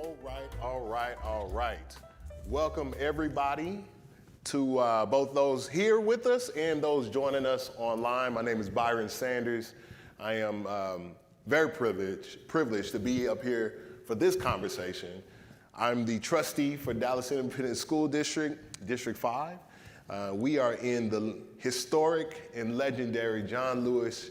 All right. Welcome everybody to both those here with us and those joining us online. My name is Byron Sanders. I am very privileged to be up here for this conversation. I'm the trustee for Dallas Independent School District, District 5. We are in the historic and legendary John Lewis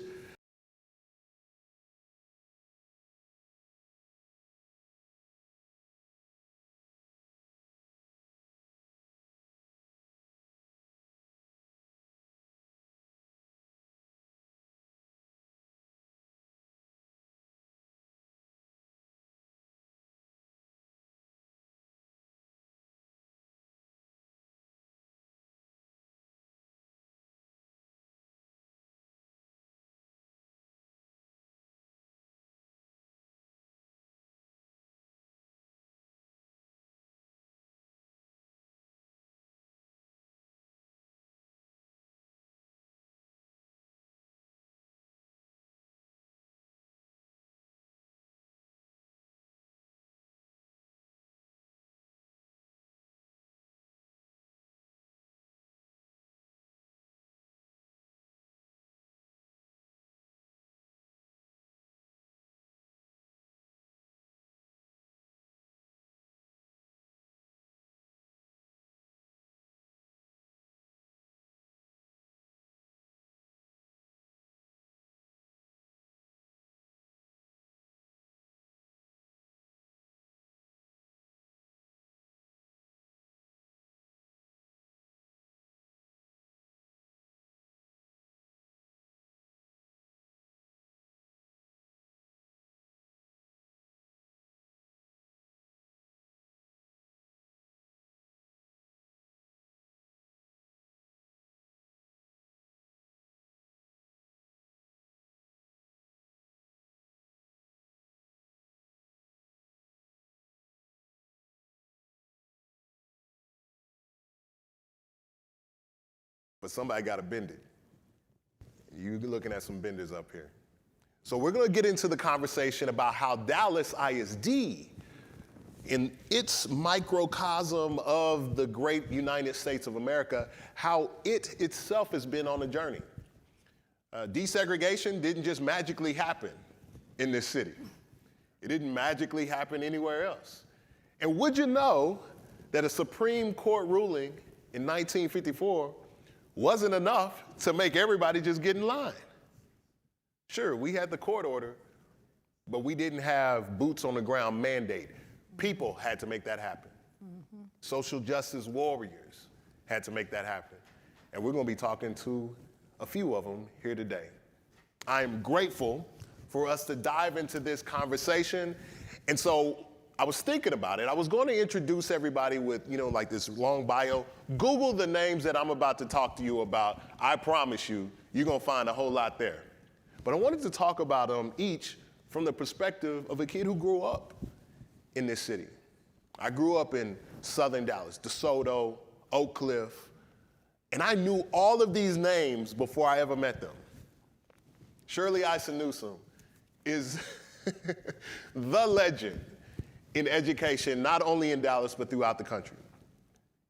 but somebody got to bend it. You're looking at some benders up here. So we're going to get into the conversation about how Dallas ISD, in its microcosm of the great United States of America, how it itself has been on a journey. Desegregation didn't just magically happen in this city. It didn't magically happen anywhere else. And would you know that a Supreme Court ruling in 1954 wasn't enough to make everybody just get in line? Sure, we had the court order, but we didn't have boots on the ground mandate. People had to make that happen. Mm-hmm. Social justice warriors had to make that happen. And we're going to be talking to a few of them here today. I'm grateful for us to dive into this conversation. And so I was thinking about it. I was going to introduce everybody with, like this long bio. Google the names that I'm about to talk to you about. I promise you, you're going to find a whole lot there. But I wanted to talk about them each from the perspective of a kid who grew up in this city. I grew up in southern Dallas, DeSoto, Oak Cliff, and I knew all of these names before I ever met them. Shirley Ison Newsom is the legend in education, not only in Dallas, but throughout the country.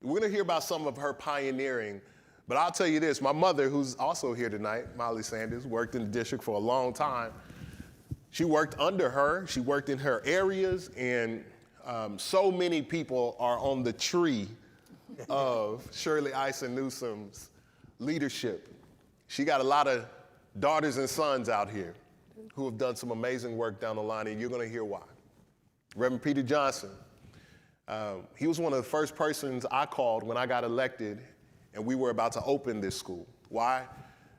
We're going to hear about some of her pioneering, but I'll tell you this, my mother, who's also here tonight, Molly Sanders, worked in the district for a long time. She worked under her, she worked in her areas, and so many people are on the tree of Shirley Ison Newsom's leadership. She got a lot of daughters and sons out here who have done some amazing work down the line, and you're going to hear why. Reverend Peter Johnson, he was one of the first persons I called when I got elected and we were about to open this school. Why?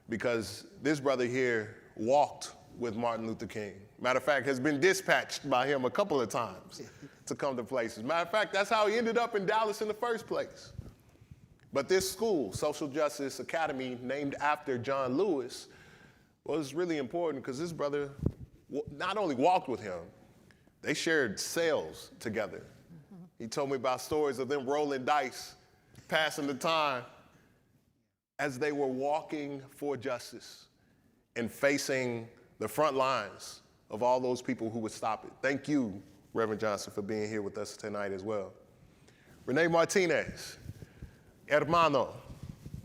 Because this brother here walked with Martin Luther King. Matter of fact, has been dispatched by him a couple of times to come to places. Matter of fact, that's how he ended up in Dallas in the first place. But this school, Social Justice Academy, named after John Lewis, was really important because this brother not only walked with him, they shared cells together. Mm-hmm. He told me about stories of them rolling dice, passing the time as they were walking for justice and facing the front lines of all those people who would stop it. Thank you, Reverend Johnson, for being here with us tonight as well. Renee Martinez, hermano,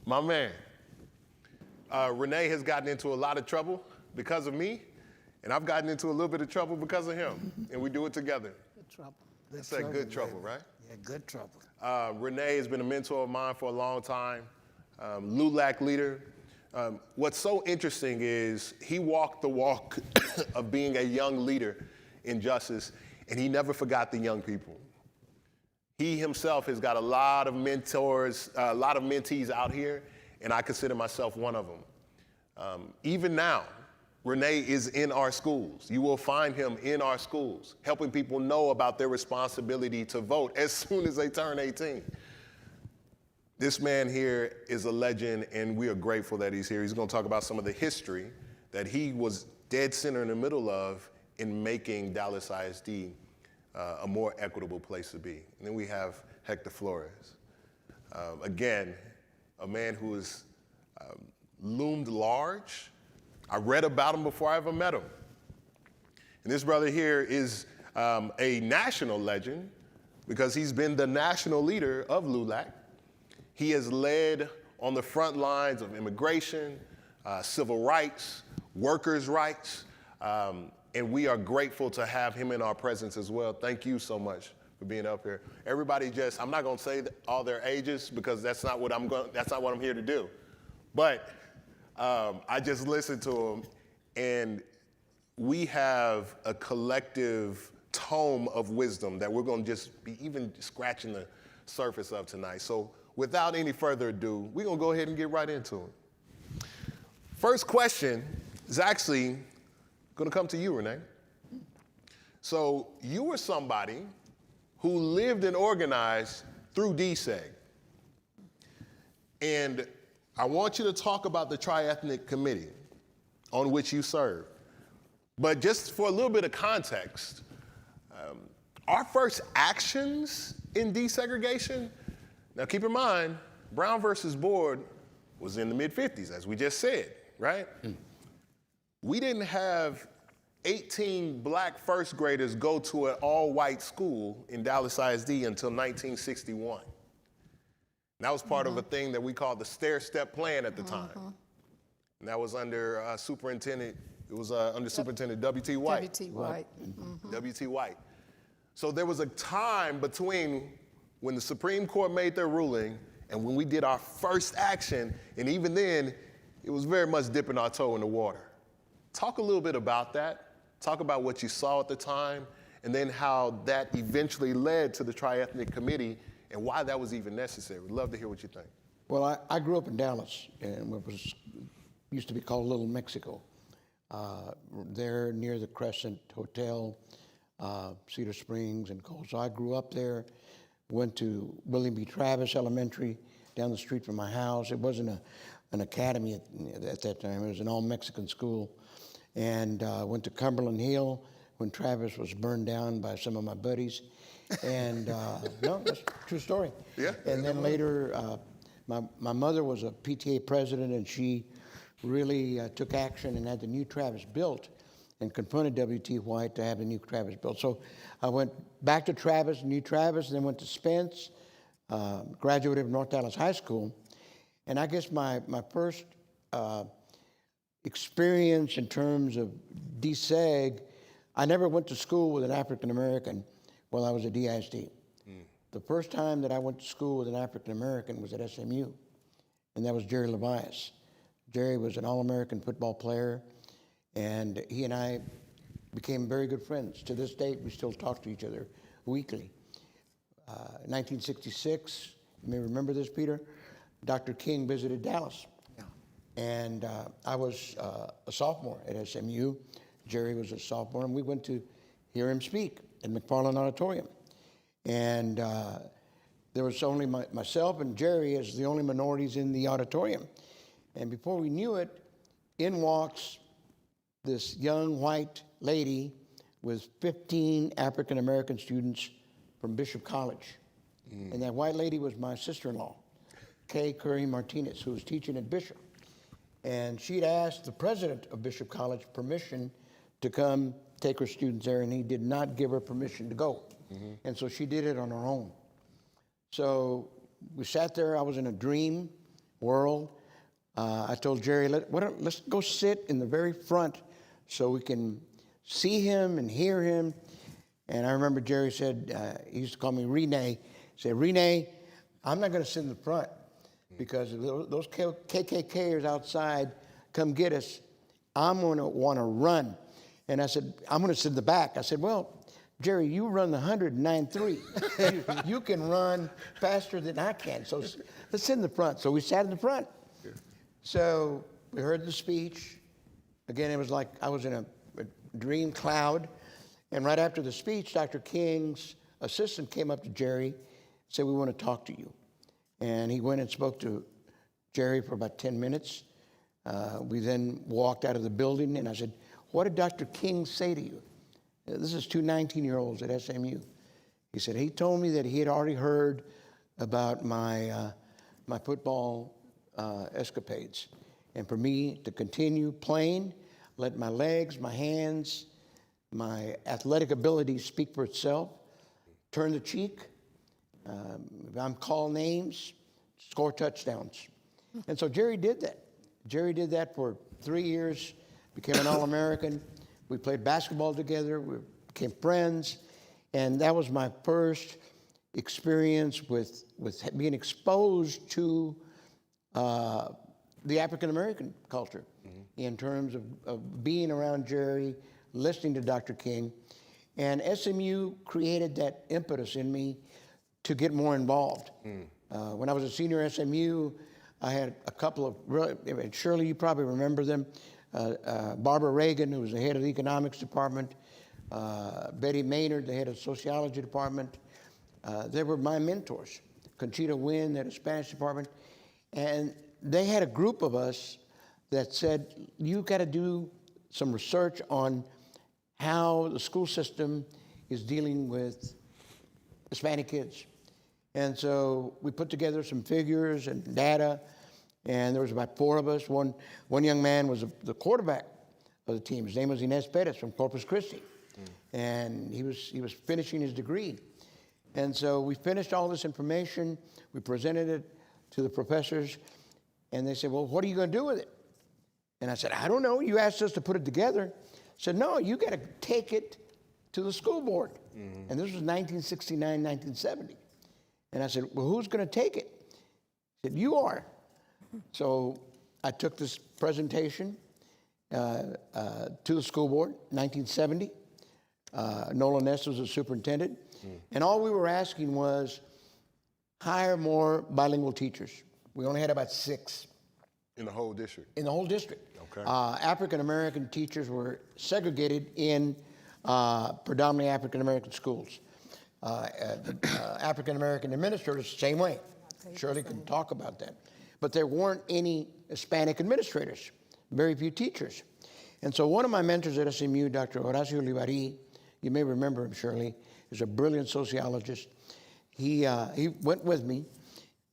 my man. Renee has gotten into a lot of trouble because of me, and I've gotten into a little bit of trouble because of him, and we do it together. Good trouble. That's that good trouble, right? Yeah, good trouble. Renee has been a mentor of mine for a long time, LULAC leader. What's so interesting is he walked the walk of being a young leader in justice, and he never forgot the young people. He himself has got a lot of mentors, a lot of mentees out here, and I consider myself one of them. Even now, Renee is in our schools. You will find him in our schools, helping people know about their responsibility to vote as soon as they turn 18. This man here is a legend, and we are grateful that he's here. He's going to talk about some of the history that he was dead center in the middle of in making Dallas ISD a more equitable place to be. And then we have Hector Flores. Again, a man who has loomed large. I read about him before I ever met him. And this brother here is a national legend because he's been the national leader of LULAC. He has led on the front lines of immigration, civil rights, workers' rights, and we are grateful to have him in our presence as well. Thank you so much for being up here. Everybody I'm not gonna say all their ages because that's not what I'm here to do. But I just listened to him, and we have a collective tome of wisdom that we're gonna just be even scratching the surface of tonight. So without any further ado, we're gonna go ahead and get right into it. First question is actually gonna come to you, Renee. So you were somebody who lived and organized through DSEG. And I want you to talk about the Triethnic Committee on which you served. But just for a little bit of context, our first actions in desegregation, now keep in mind, Brown versus Board was in the mid-50s, as we just said, right? We didn't have 18 black first graders go to an all-white school in Dallas ISD until 1961. And that was part of a thing that we called the stair-step plan at the time. And that was under Superintendent W.T. White. W.T. White. W.T. White. So there was a time between when the Supreme Court made their ruling and when we did our first action, and even then, it was very much dipping our toe in the water. Talk a little bit about that. Talk about what you saw at the time, and then how that eventually led to the Triethnic Committee and why that was even necessary. We'd love to hear what you think. Well, I grew up in Dallas, and what used to be called Little Mexico. There near the Crescent Hotel, Cedar Springs and Cole. So I grew up there, went to William B. Travis Elementary down the street from my house. It wasn't an academy at that time. It was an all-Mexican school. And went to Cumberland Hill when Travis was burned down by some of my buddies. And no, that's a true story. Yeah. And then later, my mother was a PTA president, and she really took action and had the new Travis built and confronted W.T. White to have the new Travis built. So I went back to Travis, new Travis, and then went to Spence, graduated from North Dallas High School. And I guess my first experience in terms of DSEG, I never went to school with an African American while I was at DISD. The first time that I went to school with an African American was at SMU, and that was Jerry Levias. Jerry was an All-American football player, and he and I became very good friends. To this date, we still talk to each other weekly. 1966, you may remember this, Peter, Dr. King visited Dallas. And I was a sophomore at SMU. Jerry was a sophomore, and we went to hear him speak at McFarland Auditorium. And there was only myself and Jerry as the only minorities in the auditorium. And before we knew it, in walks this young white lady with 15 African American students from Bishop College. And that white lady was my sister-in-law, Kay Curry Martinez, who was teaching at Bishop. And she'd asked the president of Bishop College permission to come take her students there, and he did not give her permission to go. And so she did it on her own. So we sat there. I was in a dream world. I told Jerry, let's go sit in the very front so we can see him and hear him. And I remember Jerry said, he used to call me Renee. He said, Renee, I'm not going to sit in the front because if those KKKers outside come get us, I'm going to want to run. And I said, I'm going to sit in the back. I said, well, Jerry, you run the 109.3. you can run faster than I can. So let's sit in the front. So we sat in the front. Yeah. So we heard the speech. Again, it was like I was in a dream cloud. And right after the speech, Dr. King's assistant came up to Jerry and said, we want to talk to you. And he went and spoke to Jerry for about 10 minutes. We then walked out of the building, and I said, what did Dr. King say to you? This is two 19-year-olds at SMU. He said, he told me that he had already heard about my football escapades. And for me to continue playing, let my legs, my hands, my athletic ability speak for itself, turn the cheek, if I'm called names, score touchdowns. And so Jerry did that. Jerry did that for 3 years, became an All-American. We played basketball together. We became friends. And that was my first experience with being exposed to the African-American culture in terms of being around Jerry, listening to Dr. King. And SMU created that impetus in me to get more involved. When I was a senior at SMU, I had a couple of, and Shirley, you probably remember them, Barbara Reagan, who was the head of the economics department, Betty Maynard, the head of the sociology department. They were my mentors. Conchita Wynn, the head of the Spanish department. And they had a group of us that said, you got to do some research on how the school system is dealing with Hispanic kids. And so we put together some figures and data, and there was about 4 of us. One young man was the quarterback of the team. His name was Inez Perez from Corpus Christi. And he was finishing his degree. And so we finished all this information. We presented it to the professors, and they said, well, what are you going to do with it? And I said, I don't know. You asked us to put it together. I said, no, you got to take it to the school board. And this was 1969, 1970. And I said, well, who's going to take it? He said, you are. So I took this presentation to the school board, 1970. Nola Ness was the superintendent. And all we were asking was hire more bilingual teachers. We only had about 6. In the whole district? In the whole district. Okay. African-American teachers were segregated in predominantly African-American schools. African-American administrators, same way. Shirley can talk about that. But there weren't any Hispanic administrators, very few teachers. And so one of my mentors at SMU, Dr. Horacio Olivari, you may remember him, Shirley, is a brilliant sociologist. He went with me,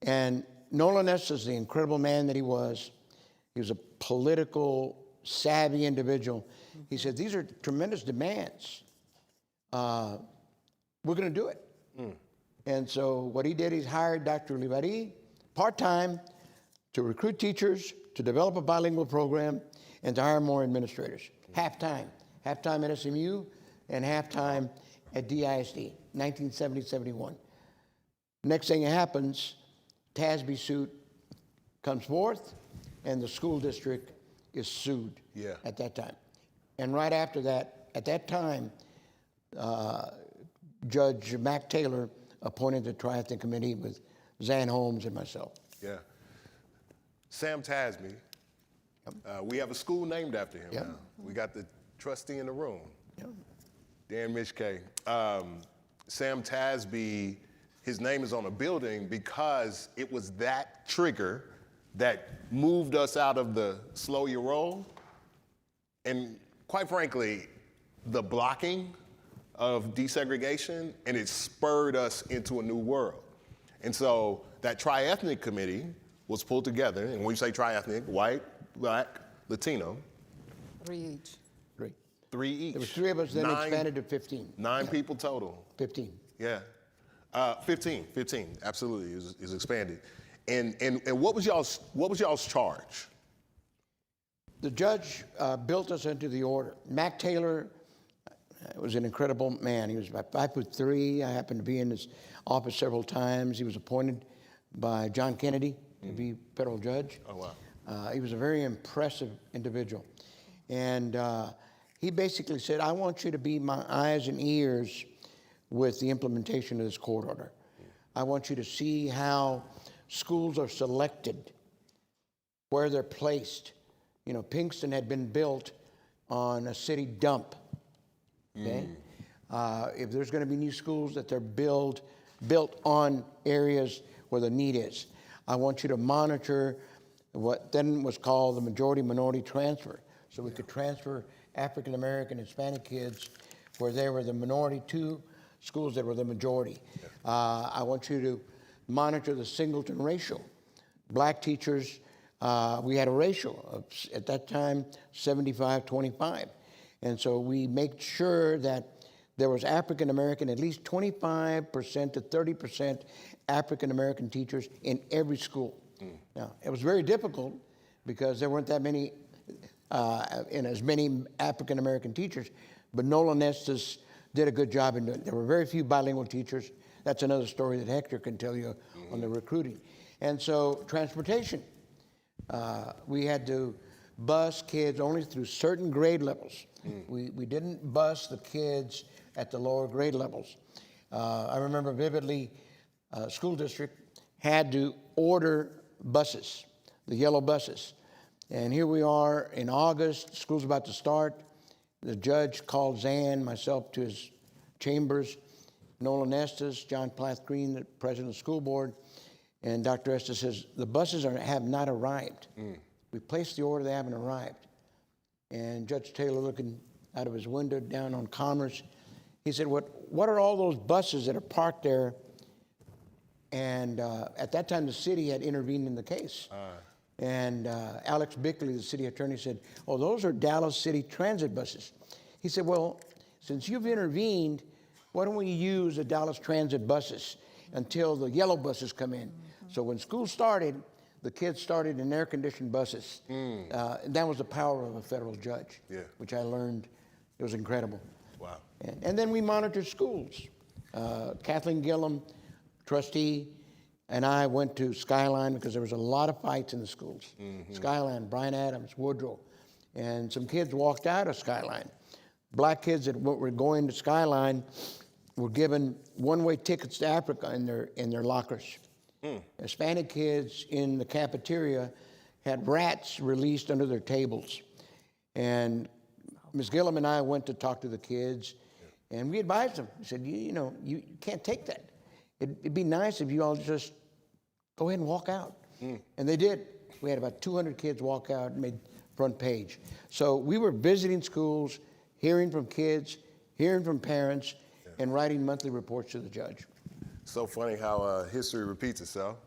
and Nola Ness is the incredible man that he was. He was a political, savvy individual. He said, these are tremendous demands. We're going to do it. And so what he did, he's hired Dr. Olivari part-time to recruit teachers, to develop a bilingual program, and to hire more administrators. Half-time at SMU and half-time at DISD, 1970-71. Next thing that happens, TASB suit comes forth, and the school district is sued at that time. And right after that, at that time, Judge Mac Taylor appointed the Triethnic Committee with Zan Holmes and myself. Yeah. Sam Tasby, we have a school named after him now. We got the trustee in the room, Dan Mishke. Sam Tasby, his name is on a building because it was that trigger that moved us out of the slow your roll. And quite frankly, the blocking of desegregation, and it spurred us into a new world. And so that Triethnic Committee was pulled together, and when you say triethnic, white, black, Latino. 3 each. 3. 3 each. There was 3 of us, then Nine- expanded to 15. 9 people total. 15. Yeah. 15, absolutely, is expanded. And what was y'all's charge? The judge built us into the order. Mac Taylor was an incredible man. He was about 5'3". I happened to be in his office several times. He was appointed by John Kennedy to be federal judge. Oh, wow. He was a very impressive individual. And he basically said, I want you to be my eyes and ears with the implementation of this court order. I want you to see how schools are selected, where they're placed. You know, Pinkston had been built on a city dump, okay? If there's gonna be new schools, that they're built on areas where the need is. I want you to monitor what then was called the majority-minority transfer. So we could transfer African American, Hispanic kids where they were the minority to schools that were the majority. I want you to monitor the singleton ratio. Black teachers, we had a ratio of, at that time, 75-25. And so we make sure that there was African American, at least 25% to 30% African American teachers in every school. Now, it was very difficult because there weren't that many, and as many African American teachers, but Nolan Estes did a good job in doing it. There were very few bilingual teachers. That's another story that Hector can tell you on the recruiting. And so transportation, we had to bus kids only through certain grade levels. We didn't bus the kids at the lower grade levels. I remember vividly, school district had to order buses, the yellow buses. And here we are in August, school's about to start. The judge called Zan, myself, to his chambers. Nolan Estes, John Plath Green, the president of the school board, and Dr. Estes says, the buses have not arrived. We placed the order, they haven't arrived. And Judge Taylor, looking out of his window down on Commerce, he said, what are all those buses that are parked there? And at that time, the city had intervened in the case. And Alex Bickley, the city attorney, said, oh, those are Dallas City Transit buses. He said, well, since you've intervened, why don't we use the Dallas Transit buses until the yellow buses come in? So when school started, the kids started in air-conditioned buses. That was the power of a federal judge, which I learned. It was incredible. Wow. And then we monitored schools. Kathleen Gillum, trustee, and I went to Skyline because there was a lot of fights in the schools. Skyline, Bryan Adams, Woodrow, and some kids walked out of Skyline. Black kids that were going to Skyline were given one-way tickets to Africa in their lockers. Hispanic kids in the cafeteria had rats released under their tables. And Ms. Gillum and I went to talk to the kids, and we advised them. We said, you know, you can't take that. It'd be nice if you all just go ahead and walk out. And they did. We had about 200 kids walk out and made front page. So we were visiting schools, hearing from kids, hearing from parents, and writing monthly reports to the judge. So funny how history repeats itself.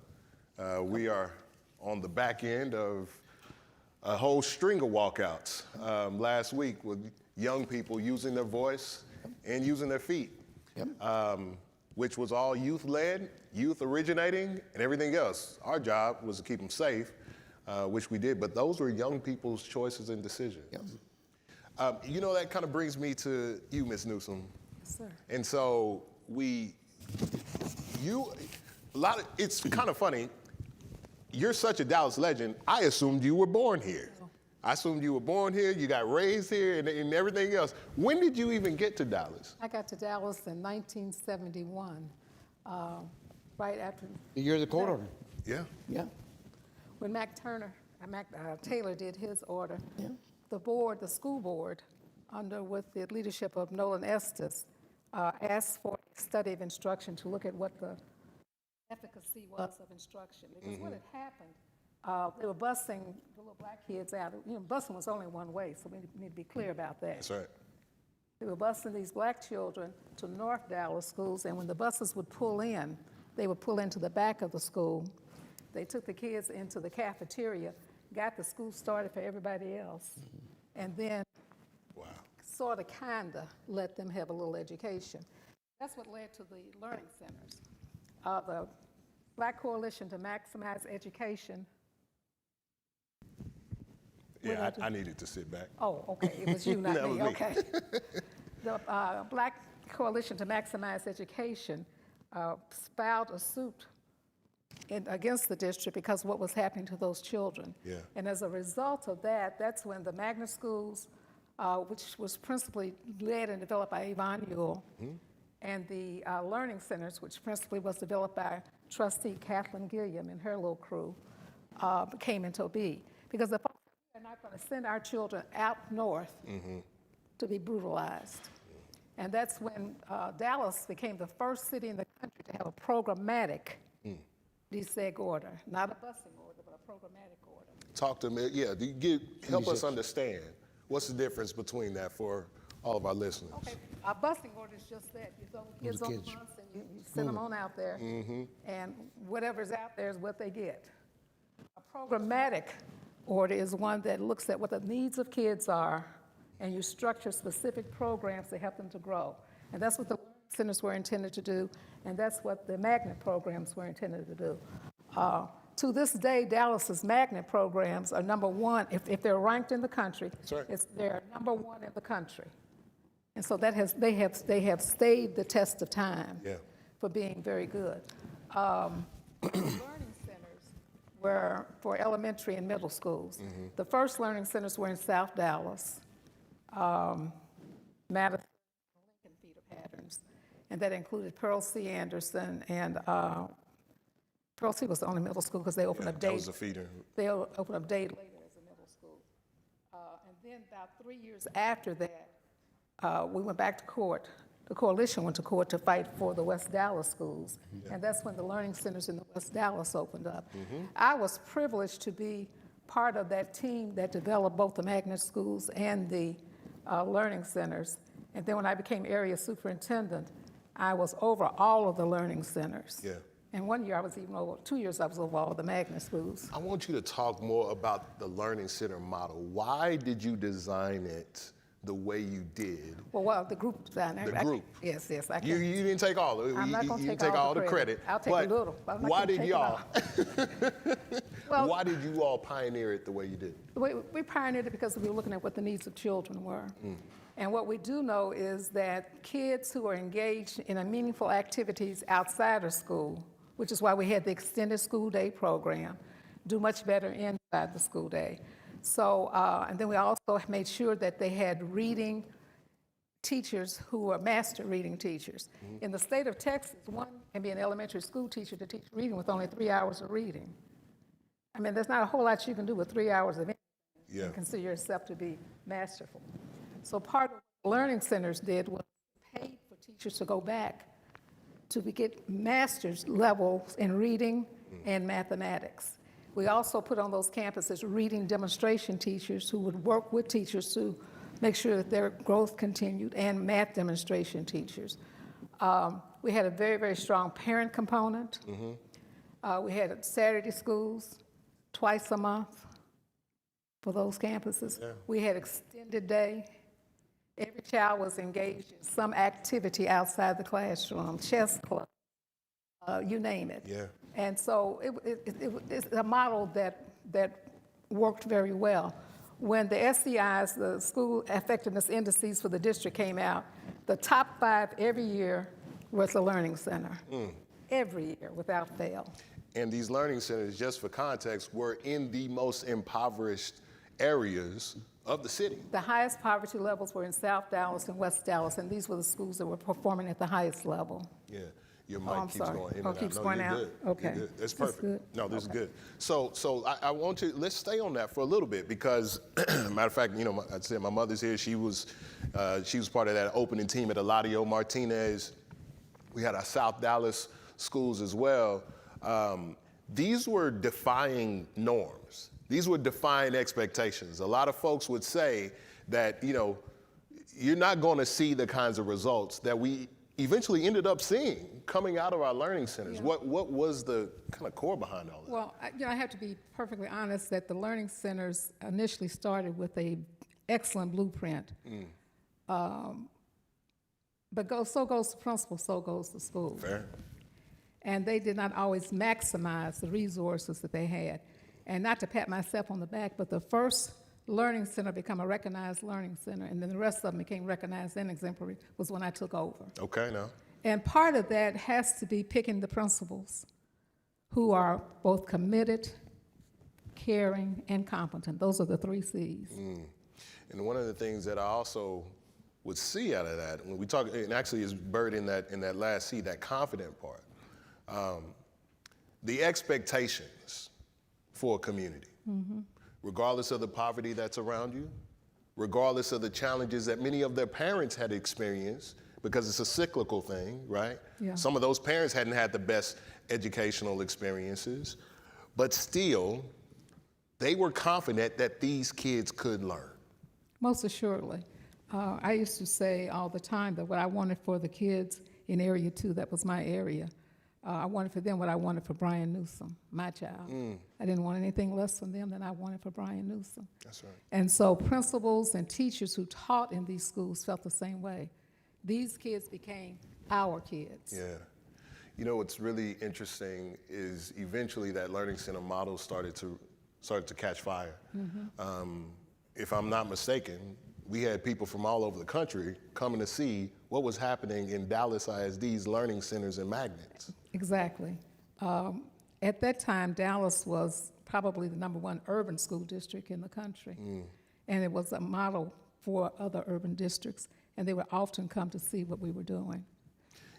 We are on the back end of a whole string of walkouts last week with young people using their voice and using their feet, which was all youth-led, youth-originating, and everything else. Our job was to keep them safe, which we did, but those were young people's choices and decisions. You know, that kind of brings me to you, Ms. Newsom. Yes, sir. And so it's kind of funny. You're such a Dallas legend. I assumed you were born here. I assumed you were born here, you got raised here, and everything else. When did you even get to Dallas? I got to Dallas in 1971, right after. The year of the court order. Yeah. When Mac Taylor did his order. The school board, with the leadership of Nolan Estes, asked for a study of instruction to look at what the efficacy was of instruction. Because what had happened, they were busing the little black kids out. You know, busing was only one way, so we need to be clear about that. That's right. They were busing these black children to North Dallas schools, and when the buses would pull in, they would pull into the back of the school. They took the kids into the cafeteria, got the school started for everybody else, and then sort of, kind of let them have a little education. That's what led to the learning centers. The Black Coalition to Maximize Education. Yeah, I needed to sit back. Oh, okay, it was you, not That was me, me. okay. The Black Coalition to Maximize Education filed a suit against the district because of what was happening to those children. Yeah. And as a result of that, that's when the magnet schools, which was principally led and developed by Yvonne Ewell, and the learning centers, which principally was developed by Trustee Kathleen Gilliam and her little crew, came into being. Because if we're not going to send our children out north to be brutalized. And that's when Dallas became the first city in the country to have a programmatic deseg order, not a busing order, but a programmatic order. Talk to me. Yeah, help us understand what's the difference between that for all of our listeners. Okay, a busing order is just that. You throw the kids on the bus and you send them on out there, and whatever's out there is what they get. A programmatic order is one that looks at what the needs of kids are, and you structure specific programs to help them to grow. And that's what the centers were intended to do, and that's what the magnet programs were intended to do. To this day, Dallas's magnet programs are number one. If they're ranked in the country, they're number one in the country. And so that they have stayed the test of time for being very good. Learning centers were for elementary and middle schools. The first learning centers were in South Dallas, Madison, Lincoln feeder patterns, and that included Pearl C. Anderson, and Pearl C. was the only middle school because they opened up That was a feeder. They opened up day later as a middle school. And then about 3 years after that, we went back to court. The coalition went to court to fight for the West Dallas schools, and that's when the learning centers in the West Dallas opened up. I was privileged to be part of that team that developed both the magnet schools and the learning centers. And then when I became area superintendent, I was over all of the learning centers. Yeah. And 1 year I was even over, 2 years I was over all the magnet schools. I want you to talk more about the Learning Center model. Why did you design it the way you did? Well, the group designed it. The group. Yes, I can. You didn't take all of it. I'm not going to you take all the credit. I'll take but a little. But I'm not why gonna did take it y'all? Well, why did you all pioneer it the way you did? we pioneered it because we were looking at what the needs of children were. And what we do know is that kids who are engaged in meaningful activities outside of school, which is why we had the extended school day program, do much better inside the school day. So, and then we also made sure that they had reading teachers who were master reading teachers. In the state of Texas, one can be an elementary school teacher to teach reading with only 3 hours of reading. I mean, there's not a whole lot you can do with 3 hours of anything and consider yourself to be masterful. So part of what the learning centers did was pay for teachers to go back to get master's levels in reading and mathematics. We also put on those campuses reading demonstration teachers who would work with teachers to make sure that their growth continued, and math demonstration teachers. We had a very, very strong parent component. We had Saturday schools twice a month for those campuses. We had extended day. Every child was engaged in some activity outside the classroom, chess club, you name it. And so it's a model that worked very well. When the SEIs, the school effectiveness indices for the district, came out, the top 5 every year was the Learning Center. Every year, without fail. And these learning centers, just for context, were in the most impoverished areas of the city. The highest poverty levels were in South Dallas and West Dallas, and these were the schools that were performing at the highest level. Yeah, your mic keeps going in and out. Keeps No, going you're out? good. Okay. You're good. That's This perfect. good? No, this is good. So I want to, let's stay on that for a little bit because, matter of fact, you know, I said my mother's here. She was part of that opening team at Eladio Martinez. We had our South Dallas schools as well. These were defying norms. These were defying expectations. A lot of folks would say that, you know, you're not going to see the kinds of results that we eventually ended up seeing coming out of our learning centers. What was the kind of core behind all that? Well, I have to be perfectly honest that the learning centers initially started with an excellent blueprint But so goes the principal, so goes the school. Fair. And they did not always maximize the resources that they had. And not to pat myself on the back, but the first learning center became a recognized learning center, and then the rest of them became recognized and exemplary was when I took over. Okay, now. And part of that has to be picking the principals who are both committed, caring, and competent. Those are the 3 C's. And one of the things that I also would see out of that, when we talk, and actually is buried in that last C, that confident part, the expectations for a community, regardless of the poverty that's around you, regardless of the challenges that many of their parents had experienced, because it's a cyclical thing, right? Yeah. Some of those parents hadn't had the best educational experiences, but still, they were confident that these kids could learn. Most assuredly. I used to say all the time that what I wanted for the kids in Area 2, that was my area, I wanted for them what I wanted for Brian Newsom, my child. I didn't want anything less from them than I wanted for Brian Newsom. That's right. And so principals and teachers who taught in these schools felt the same way. These kids became our kids. Yeah. You know, what's really interesting is eventually that Learning Center model started to catch fire. If I'm not mistaken, we had people from all over the country coming to see what was happening in Dallas ISD's learning centers and magnets. Exactly. At that time, Dallas was probably the #1 urban school district in the country. And it was a model for other urban districts, and they would often come to see what we were doing.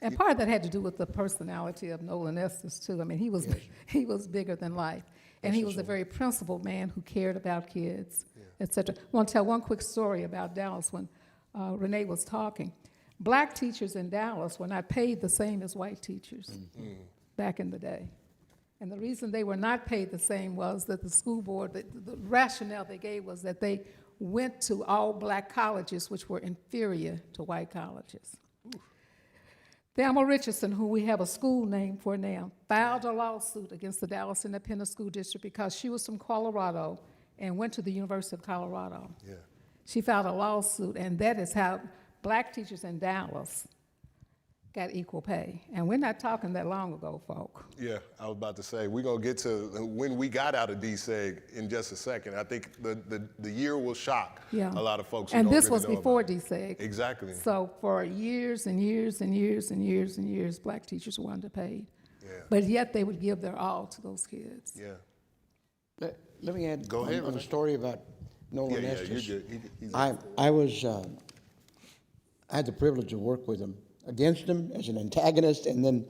And part of that had to do with the personality of Nolan Estes, too. I mean, he was bigger than life. And he was a very principled man who cared about kids, et cetera. I want to tell one quick story about Dallas when Renee was talking. Black teachers in Dallas were not paid the same as white teachers back in the day. And the reason they were not paid the same was that the school board, the rationale they gave was that they went to all black colleges, which were inferior to white colleges. Thelma Richardson, who we have a school name for now, filed a lawsuit against the Dallas Independent School District because she was from Colorado and went to the University of Colorado. Yeah. She filed a lawsuit, and that is how black teachers in Dallas got equal pay. And we're not talking that long ago, folk. Yeah, I was about to say, we're going to get to when we got out of DSEG in just a second. I think the year will shock a lot of folks who And don't this really was know before about it. DSEG. Exactly. So for years and years and years and years and years, black teachers were underpaid. Yeah. But yet they would give their all to those kids. Yeah. Let me add Go ahead, on the Renee. story about Nolan Yeah, Estes. you're good. I had the privilege to work with him, against him as an antagonist, and then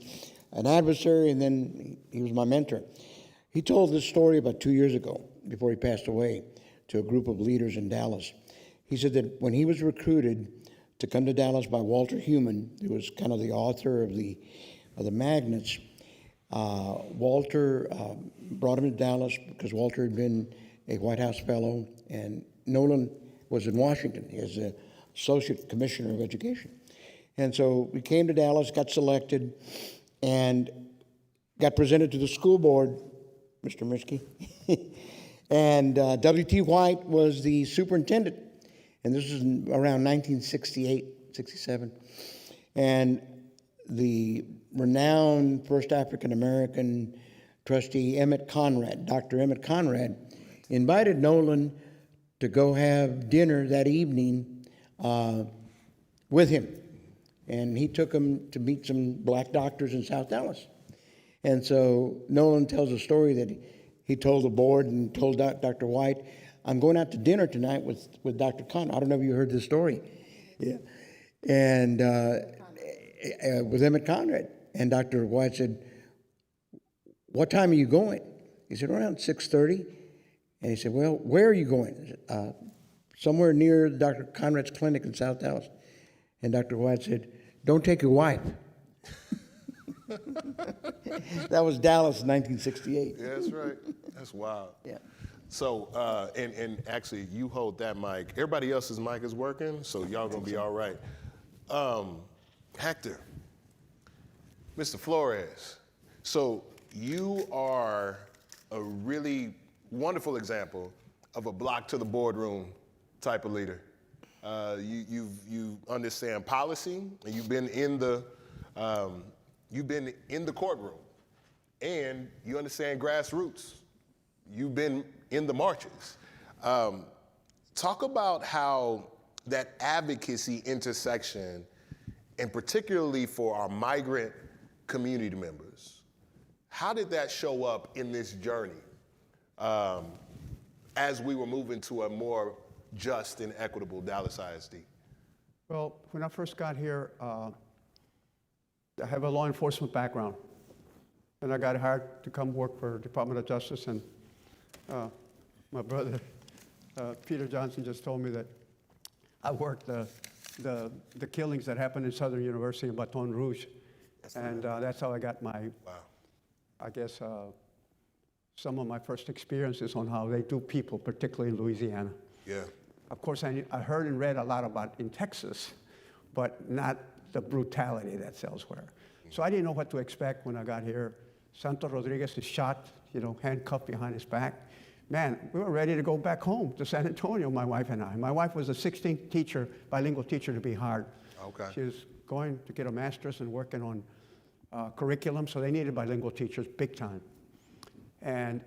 an adversary, and then he was my mentor. He told this story about 2 years ago, before he passed away, to a group of leaders in Dallas. He said that when he was recruited to come to Dallas by Walter Human, who was kind of the author of the magnets, Walter brought him to Dallas because Walter had been a White House fellow, and Nolan was in Washington as the Associate Commissioner of Education. And so we came to Dallas, got selected, and got presented to the school board, Mr. Mirsky. And W.T. White was the superintendent. And this was around 1968, 67. And the renowned first African-American trustee, Dr. Emmett Conrad, invited Nolan to go have dinner that evening with him. And he took him to meet some black doctors in South Dallas. And so Nolan tells a story that he told the board and told Dr. White, I'm going out to dinner tonight with Dr. Conrad. I don't know if you heard this story. Yeah. And with Emmett Conrad. And Dr. White said, what time are you going? He said, around 6:30. And he said, well, where are you going? I said, somewhere near Dr. Conrad's clinic in South Dallas. And Dr. White said, don't take your wife. That was Dallas in 1968. Yeah, that's right. That's wild. Yeah. So, and actually, you hold that mic. Everybody else's mic is working, so y'all gonna be all right. Hector, Mr. Flores, so you are a really wonderful example of a block to the boardroom type of leader. You understand policy, and you've been in the courtroom, and you understand grassroots. You've been in the marches. Talk about how that advocacy intersection, and particularly for our migrant community members, how did that show up in this journey as we were moving to a more just and equitable Dallas ISD? Well, when I first got here, I have a law enforcement background. And I got hired to come work for Department of Justice, and my brother, Peter Johnson, just told me that I worked the killings that happened in Southern University in Baton Rouge. And that's how I got my, I guess, some of my first experiences on how they do people, particularly in Louisiana. Yeah. Of course, I heard and read a lot about in Texas, but not the brutality that's elsewhere. So I didn't know what to expect when I got here. Santos Rodriguez is shot, handcuffed behind his back. Man, we were ready to go back home to San Antonio, my wife and I. My wife was the 16th teacher, bilingual teacher to be hired. Okay. She was going to get a master's and working on curriculum, so they needed bilingual teachers big time. And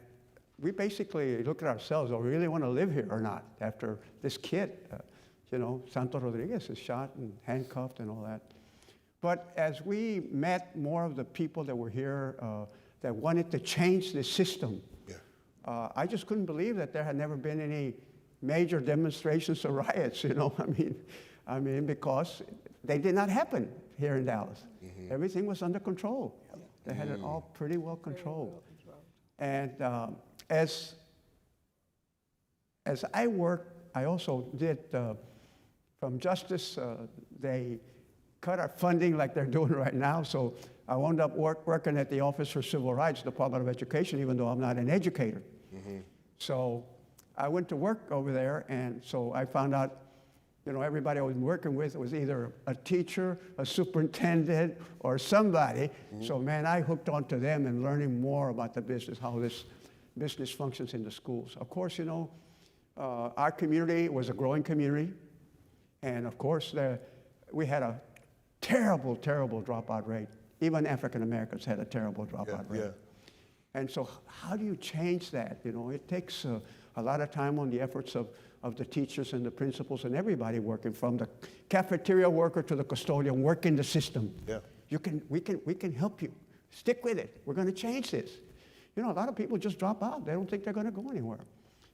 we basically looked at ourselves, do we really want to live here or not after this kid, Santos Rodriguez is shot and handcuffed and all that. But as we met more of the people that were here that wanted to change the system, I just couldn't believe that there had never been any major demonstrations or riots, I mean, because they did not happen here in Dallas. Mm-hmm. Everything was under control. They had it all pretty well controlled. And as I worked, I also did, from Justice, they cut our funding like they're doing right now, so I wound up working at the Office for Civil Rights, Department of Education, even though I'm not an educator. Mm-hmm. So I went to work over there, and so I found out, everybody I was working with was either a teacher, a superintendent, or somebody. Mm-hmm. So, man, I hooked onto them and learning more about the business, how this business functions in the schools. Of course, our community was a growing community, and of course, we had a terrible, terrible dropout rate. Even African Americans had a terrible dropout rate. Yeah. And so how do you change that? It takes a lot of time on the efforts of the teachers and the principals and everybody working, from the cafeteria worker to the custodian, working the system. Yeah. We can help you. Stick with it. We're going to change this. A lot of people just drop out. They don't think they're going to go anywhere.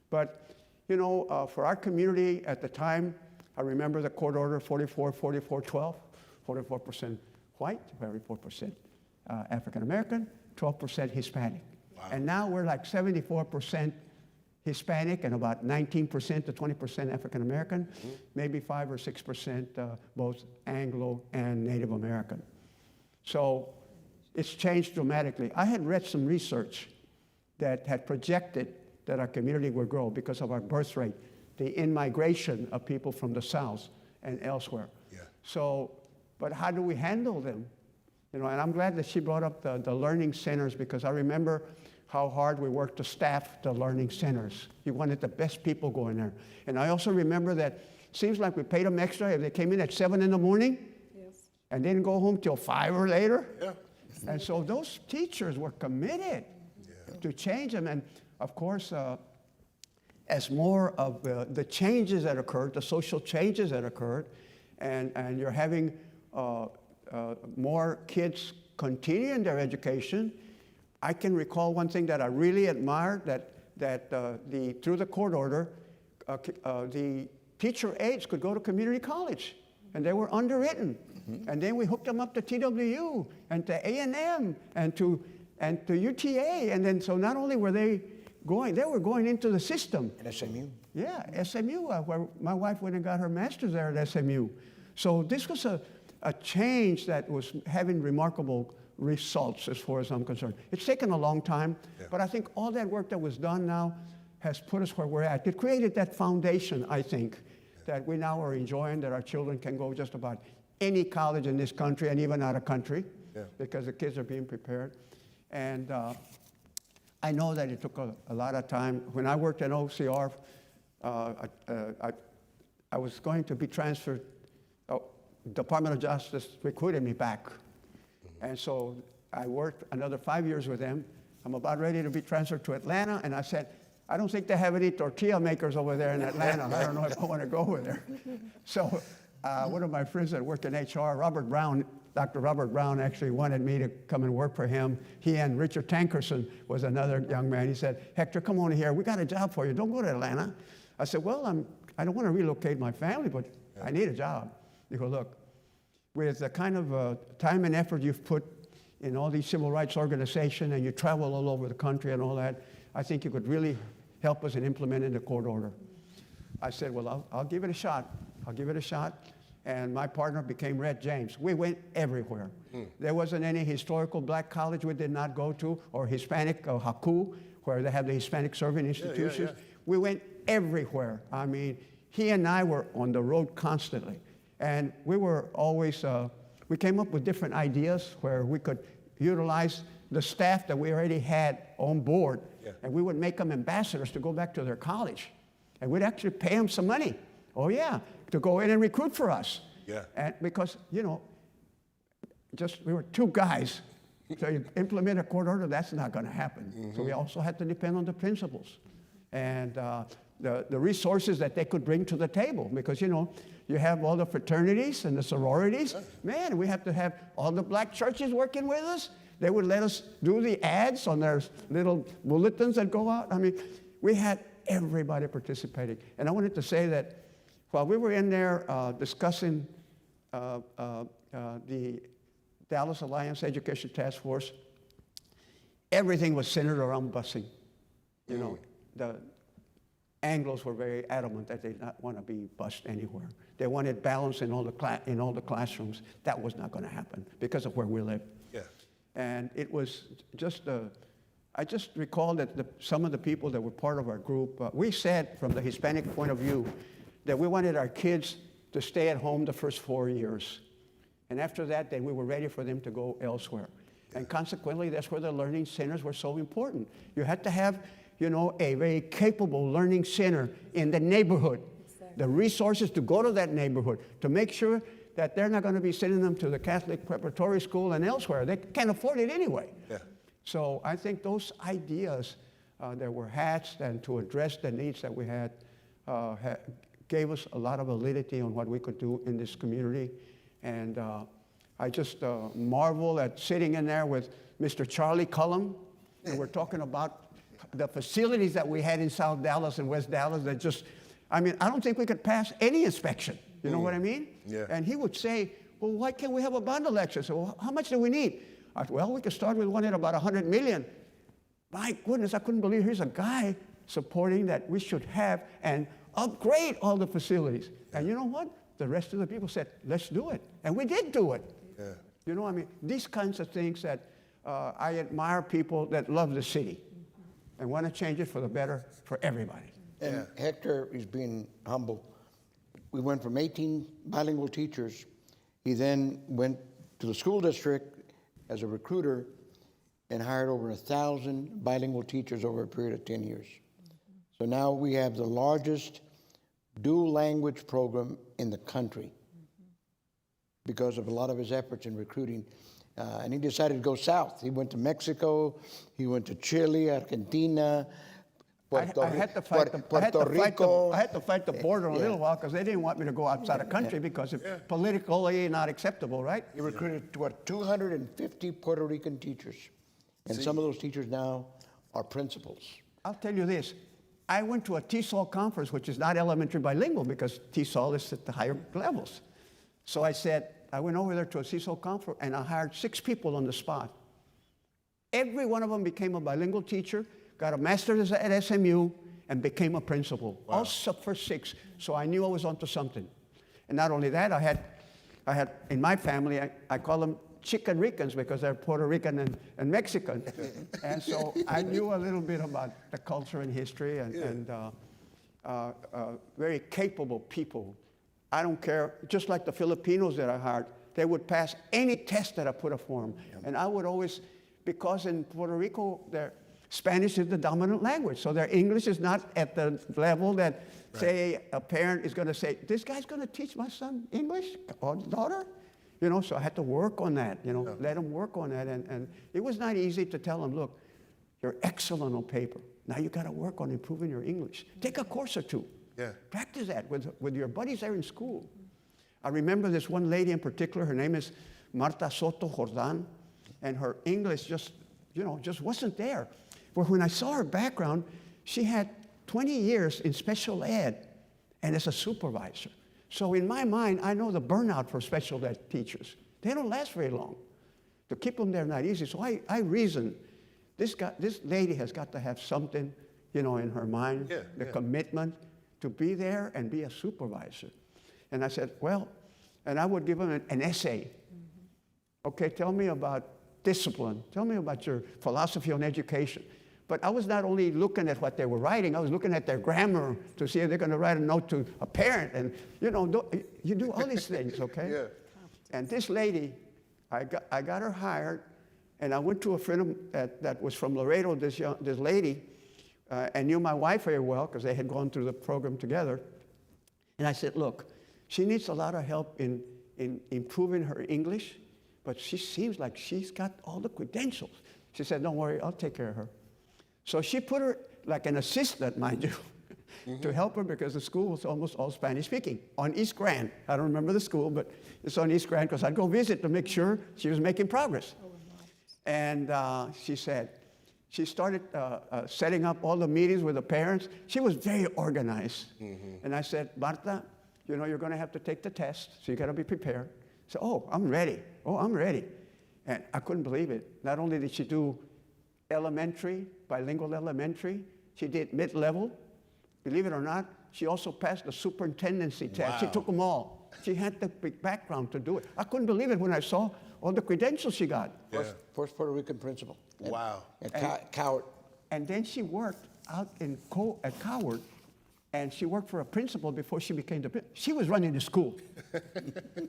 But, for our community at the time, I remember the court order 44-44-12, 44% white, 44% African American, 12% Hispanic. Wow. And now we're like 74% Hispanic and about 19% to 20% African American, maybe 5 or 6% both Anglo and Native American. So it's changed dramatically. I had read some research that had projected that our community would grow because of our birth rate, the in-migration of people from the South and elsewhere. Yeah. So, but how do we handle them? And I'm glad that she brought up the learning centers, because I remember how hard we worked to staff the learning centers. You wanted the best people going there. And I also remember that it seems like we paid them extra if they came in at 7 in the morning. Yes. And didn't go home till 5 or later. Yeah. And so those teachers were committed to change them. And of course, as more of the changes that occurred, the social changes that occurred, and you're having more kids continuing their education, I can recall one thing that I really admired, that through the court order, the teacher aides could go to community college, and they were underwritten. Mm-hmm. And then we hooked them up to TWU and to A&M and to UTA. And then so not only were they were going into the system. At SMU? Yeah, SMU, where my wife went and got her master's there at SMU. So this was a change that was having remarkable results as far as I'm concerned. It's taken a long time, but I think all that work that was done now has put us where we're at. It created that foundation, I think, that we now are enjoying, that our children can go just about any college in this country and even out of country, because the kids are being prepared. And I know that it took a lot of time. When I worked at OCR, I was going to be transferred. Department of Justice recruited me back. And so I worked another 5 years with them. I'm about ready to be transferred to Atlanta, and I said, I don't think they have any tortilla makers over there in Atlanta. I don't know if I want to go over there. So one of my friends that worked in HR, Robert Brown, Dr. Robert Brown actually wanted me to come and work for him. He and Richard Tankerson was another young man. He said, Hector, come on here. We got a job for you. Don't go to Atlanta. I said, well, I don't want to relocate my family, but I need a job. He goes, look, with the kind of time and effort you've put in all these civil rights organizations, and you travel all over the country and all that, I think you could really help us in implementing the court order. I said, well, I'll give it a shot. I'll give it a shot. And my partner became Red James. We went everywhere. There wasn't any historical black college we did not go to, or Hispanic or HACU, where they have the Hispanic serving institutions. Yeah. We went everywhere. I mean, he and I were on the road constantly. And we were always, we came up with different ideas where we could utilize the staff that we already had on board, and we would make them ambassadors to go back to their college. And we'd actually pay them some money, to go in and recruit for us. Yeah. And because, we were two guys. So you implement a court order, that's not going to happen. So we also had to depend on the principals and the resources that they could bring to the table, because, you have all the fraternities and the sororities. Man, we have to have all the black churches working with us. They would let us do the ads on their little bulletins that go out. I mean, we had everybody participating. And I wanted to say that while we were in there discussing the Dallas Alliance Education Task Force, everything was centered around busing. The Anglos were very adamant that they did not want to be bused anywhere. They wanted balance in all the classrooms. That was not going to happen because of where we live. Yeah. And it was just, I just recall that some of the people that were part of our group, we said from the Hispanic point of view that we wanted our kids to stay at home the first 4 years. And after that, then we were ready for them to go elsewhere. And consequently, that's where the learning centers were so important. You had to have, a very capable learning center in the neighborhood. Exactly. The resources to go to that neighborhood, to make sure that they're not going to be sending them to the Catholic preparatory school and elsewhere. They can't afford it anyway. Yeah. So I think those ideas that were hatched and to address the needs that we had gave us a lot of validity on what we could do in this community. And I just marvel at sitting in there with Mr. Charlie Cullum, and we're talking about the facilities that we had in South Dallas and West Dallas that just, I don't think we could pass any inspection. You know what I mean? Yeah. And he would say, well, why can't we have a bond election? So, well, how much do we need? I said, well, we could start with one at about $100 million. My goodness, I couldn't believe here's a guy supporting that we should have and upgrade all the facilities. And you know what? The rest of the people said, let's do it. And we did do it. Yeah. These kinds of things that I admire people that love the city and want to change it for the better for everybody. And Hector is being humble. We went from 18 bilingual teachers. He then went to the school district as a recruiter and hired over 1,000 bilingual teachers over a period of 10 years. So now we have the largest dual language program in the country because of a lot of his efforts in recruiting. And he decided to go south. He went to Mexico, he went to Chile, Argentina, Puerto Rico. I had to fight the border a little while because they didn't want me to go outside the country because it's politically not acceptable, right? He recruited 250 Puerto Rican teachers. And some of those teachers now are principals. I'll tell you this. I went to a TESOL conference, which is not elementary bilingual because TESOL is at the higher levels. So I went over there to a TESOL conference and I hired 6 people on the spot. Every one of them became a bilingual teacher, got a master's at SMU, and became a principal. Wow. Also for 6. So I knew I was onto something. And not only that, I had in my family, I call them Chicken Ricans because they're Puerto Rican and Mexican. And so I knew a little bit about the culture and history and very capable people. I don't care, just like the Filipinos that I hired, they would pass any test that I put up for them. And I would always, because in Puerto Rico, Spanish is the dominant language, so their English is not at the level that, say, a parent is going to say, this guy's going to teach my son English or daughter? You know, so I had to work on that, you know, let them work on that. And it was not easy to tell them, look, you're excellent on paper. Now you got to work on improving your English. Take a course or two. Yeah. Practice that with your buddies there in school. I remember this one lady in particular, her name is Marta Soto Jordan, and her English just wasn't there. But when I saw her background, she had 20 years in special ed and as a supervisor. So in my mind, I know the burnout for special ed teachers. They don't last very long. To keep them there, not easy. So I reasoned, this lady has got to have something, you know, in her mind, the commitment to be there and be a supervisor. And I said, well, and I would give them an essay. Okay, tell me about discipline. Tell me about your philosophy on education. But I was not only looking at what they were writing, I was looking at their grammar to see if they're going to write a note to a parent. And, you know, you do all these things, okay? Yeah. And this lady, I got her hired, and I went to a friend that was from Laredo, this lady, and knew my wife very well because they had gone through the program together. And I said, look, she needs a lot of help in improving her English, but she seems like she's got all the credentials. She said, don't worry, I'll take care of her. So she put her like an assistant, mind you, to help her because the school was almost all Spanish speaking on East Grand. I don't remember the school, but it's on East Grand because I'd go visit to make sure she was making progress. And she said, she started setting up all the meetings with the parents. She was very organized. And I said, Marta, you know, you're going to have to take the test, so you got to be prepared. So, oh, I'm ready. Oh, I'm ready. And I couldn't believe it. Not only did she do elementary, bilingual elementary, she did mid-level. Believe it or not, she also passed the superintendency test. She took them all. She had the background to do it. I couldn't believe it when I saw all the credentials she got. First Puerto Rican principal. Wow. At Coward. And then she worked out at Coward, and she worked for a principal before she became the principal. She was running the school.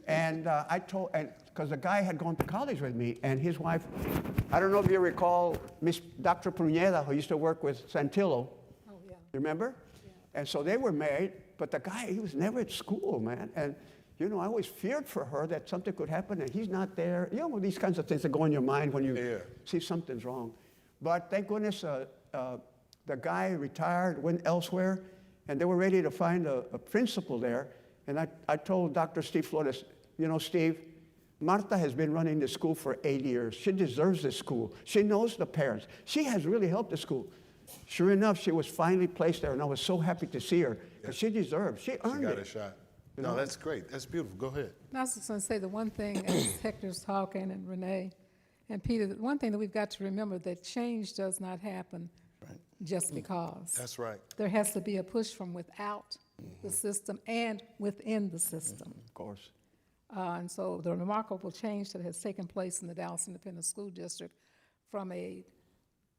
And I told, because the guy had gone to college with me, and his wife, I don't know if you recall Dr. Pruneda, who used to work with Santillo. Oh, yeah. Remember? Yeah. And so they were married, but the guy, he was never at school, man. And, you know, I always feared for her that something could happen and he's not there. You know, these kinds of things that go in your mind when you see something's wrong. But thank goodness the guy retired, went elsewhere, and they were ready to find a principal there. And I told Dr. Steve Flores, you know, Steve, Marta has been running the school for 8 years. She deserves this school. She knows the parents. She has really helped the school. Sure enough, she was finally placed there, and I was so happy to see her because she deserved. She earned it. She got a shot. No, that's great. That's beautiful. Go ahead. I was just going to say the one thing, as Hector's talking and Renee and Peter, the one thing that we've got to remember that change does not happen just because. That's right. There has to be a push from without the system and within the system. Of course. And so the remarkable change that has taken place in the Dallas Independent School District from a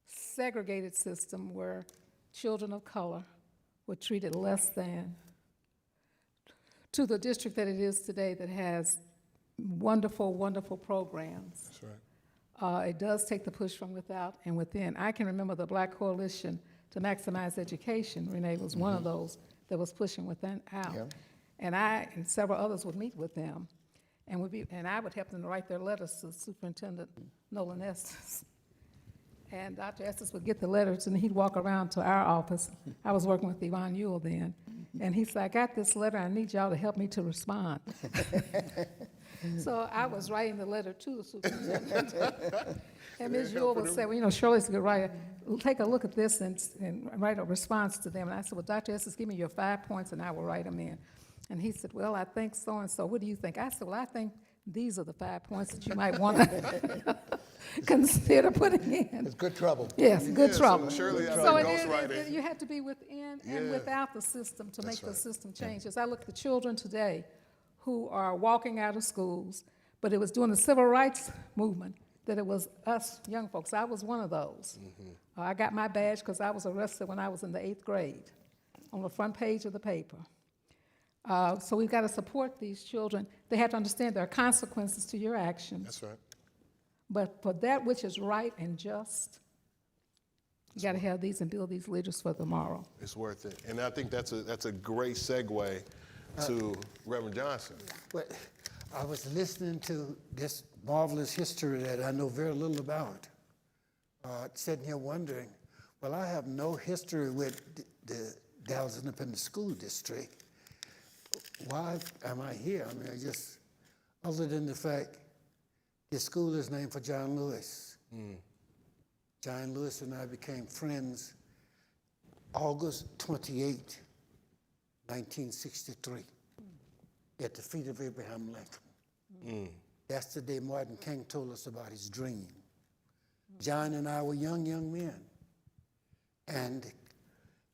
segregated system where children of color were treated less than to the district that it is today that has wonderful, wonderful programs. That's right. It does take the push from without and within. I can remember the Black Coalition to Maximize Education. Renee was one of those that was pushing within out. Yeah. And I and several others would meet with them, and I would help them to write their letters to Superintendent Nolan Estes. And Dr. Estes would get the letters, and he'd walk around to our office. I was working with Yvonne Ewell then. And he said, I got this letter. I need y'all to help me to respond. So I was writing the letter to the superintendent. And Ms. Ewell would say, well, you know, Shirley's a good writer. Take a look at this and write a response to them. And I said, well, Dr. Estes, give me your 5 points, and I will write them in. And he said, well, I think so-and-so. What do you think? I said, well, I think these are the 5 points that you might want to consider putting in. It's good trouble. Yes, good trouble. So Shirley, So you have to be within and Yeah. without the system to make the right. system change. As I look at the children today who are walking out of schools, but it was during the civil rights movement that it was us young folks. I was one of those. I got my badge because I was arrested when I was in the 8th grade on the front page of the paper. So we've got to support these children. They have to understand there are consequences to your actions. That's right. But for that which is right and just, You got to have these and build these leaders for tomorrow. It's worth it. And I think that's a great segue to Reverend Johnson. But I was listening to this marvelous history that I know very little about, sitting here wondering, well, I have no history with the Dallas Independent School District. Why am I here? I mean, I just, other than the fact this school is named for John Lewis. John Lewis and I became friends August 28, 1963, at the feet of Abraham Lincoln. That's the day Martin King told us about his dream. John and I were young men. And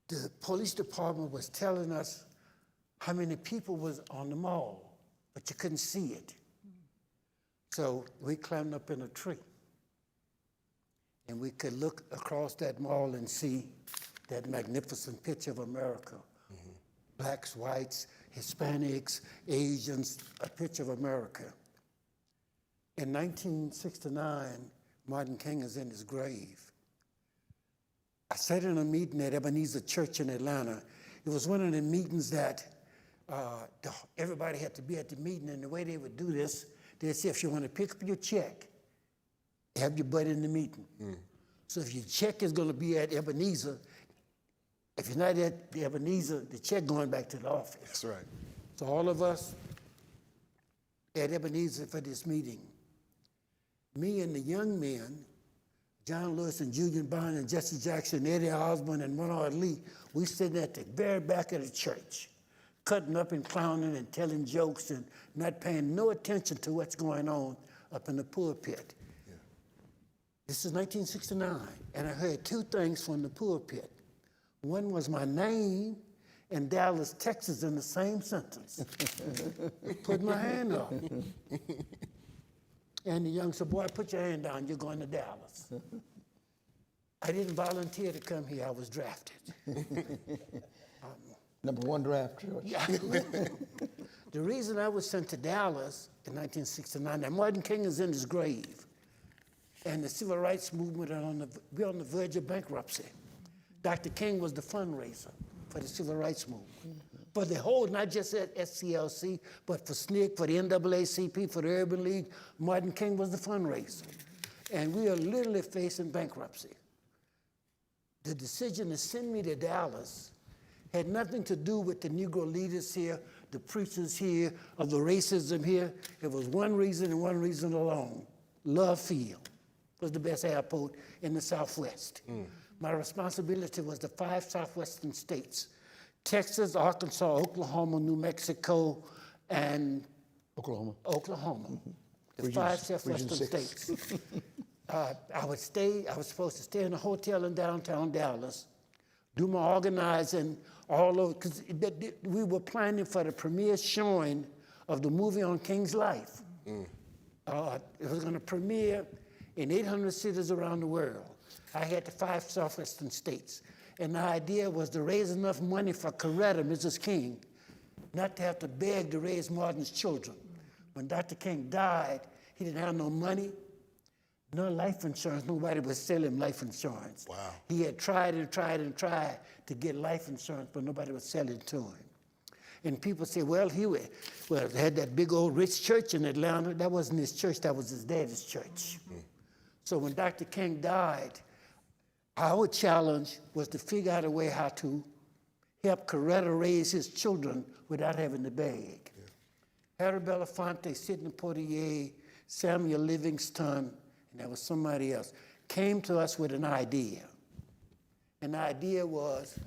the police department was telling us how many people was on the mall, but you couldn't see it. So we climbed up in a tree. And we could look across that mall and see that magnificent picture of America. Blacks, whites, Hispanics, Asians, a picture of America. In 1969, Martin King is in his grave. I sat in a meeting at Ebenezer Church in Atlanta. It was one of the meetings that everybody had to be at the meeting, and the way they would do this, they'd say, if you want to pick up your check, have your butt in the meeting. So if your check is going to be at Ebenezer, if you're not at the Ebenezer, the check going back to the office. That's right. So all of us at Ebenezer for this meeting, me and the young men, John Lewis and Julian Bond and Jesse Jackson, Eddie Osborne and Bernard Lee, we sitting at the very back of the church, cutting up and clowning and telling jokes and not paying no attention to what's going on up in the pulpit. This is 1969, and I heard two things from the pulpit. One was my name and Dallas, Texas in the same sentence. Put my hand up. And the young said, boy, put your hand down, you're going to Dallas. I didn't volunteer to come here, I was drafted. Number one draft choice. The reason I was sent to Dallas in 1969, now Martin King is in his grave, and the civil rights movement we're on the verge of bankruptcy. Dr. King was the fundraiser for the civil rights movement. For the whole, not just at SCLC, but for SNCC, for the NAACP, for the Urban League, Martin King was the fundraiser. And we are literally facing bankruptcy. The decision to send me to Dallas had nothing to do with the Negro leaders here, the preachers here, or the racism here. It was one reason and one reason alone. Love Field was the best airport in the Southwest. My responsibility was the 5 southwestern states: Texas, Arkansas, Oklahoma, New Mexico, and Oklahoma. The 5 southwestern states. I was supposed to stay in a hotel in downtown Dallas, do my organizing all over, because we were planning for the premiere showing of the movie on King's life. It was going to premiere in 800 cities around the world. I had the 5 southwestern states. And the idea was to raise enough money for Coretta, Mrs. King, not to have to beg to raise Martin's children. When Dr. King died, he didn't have no money, no life insurance. Nobody was selling life insurance. Wow. He had tried and tried and tried to get life insurance, but nobody was selling it to him. And people say, well, he had that big old rich church in Atlanta. That wasn't his church, that was his daddy's church. So when Dr. King died, our challenge was to figure out a way how to help Coretta raise his children without having to beg. Harry Belafonte, Sidney Poitier, Samuel Livingston, and there was somebody else, came to us with an idea. And the idea was,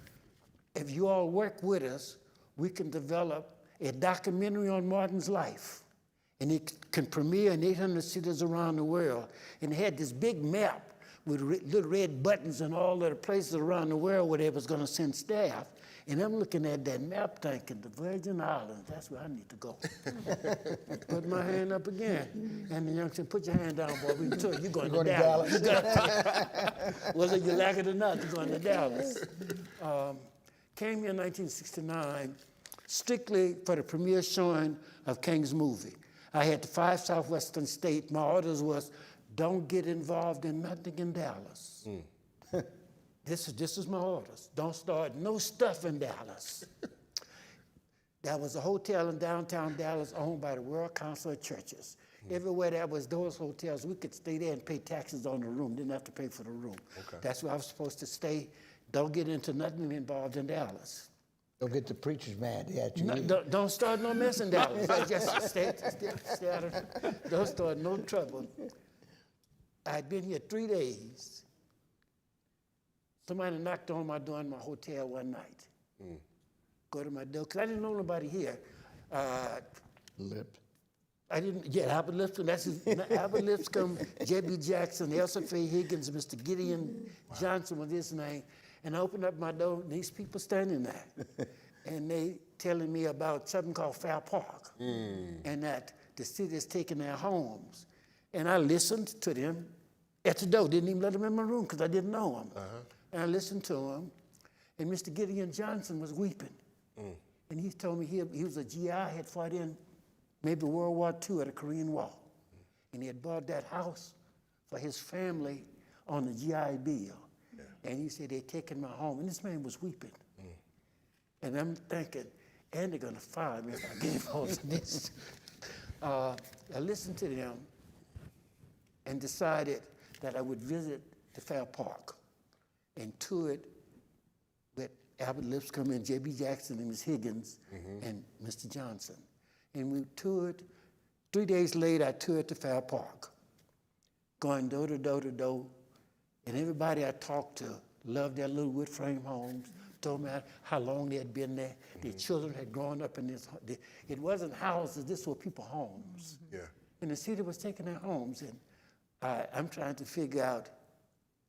if you all work with us, we can develop a documentary on Martin's life. And it can premiere in 800 cities around the world. And it had this big map with little red buttons in all of the places around the world where they was going to send staff. And I'm looking at that map thinking, the Virgin Islands, that's where I need to go. Put my hand up again. And the young said, put your hand down, boy. We can tell you, you're going to Dallas. Whether you like it or not, you're going to Dallas. Came here in 1969, strictly for the premiere showing of King's movie. I had the 5 southwestern states. My orders was, don't get involved in nothing in Dallas. this is my orders. Don't start no stuff in Dallas. There was a hotel in downtown Dallas owned by the World Council of Churches. Everywhere there was those hotels, we could stay there and pay taxes on the room. Didn't have to pay for the room. Okay. That's where I was supposed to stay. Don't get into nothing involved in Dallas. Don't get the preachers mad at you. No, don't start no mess in Dallas. Just stay out of, don't start no trouble. I'd been here 3 days. Somebody knocked on my door in my hotel one night. Go to my door, because I didn't know nobody here. Lip. I didn't, yeah, Albert Lipscomb, that's his, Albert Lipscomb, J.B. Jackson, Elsa Faye Higgins, Mr. Gideon Johnson was his name. And I opened up my door, and these people standing there. And they telling me about something called Fair Park. And that the city is taking their homes. And I listened to them at the door, didn't even let them in my room because I didn't know them. And I listened to them, and Mr. Gideon Johnson was weeping. And he told me he was a GI, had fought in maybe World War II at the Korean War. And he had bought that house for his family on the GI Bill. And he said, they're taking my home. And this man was weeping. And I'm thinking, and they're going to fire me if I gave all of this. I listened to them and decided that I would visit the Fair Park and tour it with Albert Lipscomb and J.B. Jackson and Ms. Higgins and Mr. Johnson. And we toured. 3 days later, I toured the Fair Park, going door to door to door. And everybody I talked to loved their little wood frame homes, told me how long they had been there. Their children had grown up in this. It wasn't houses, this were people's homes. And the city was taking their homes. And I'm trying to figure out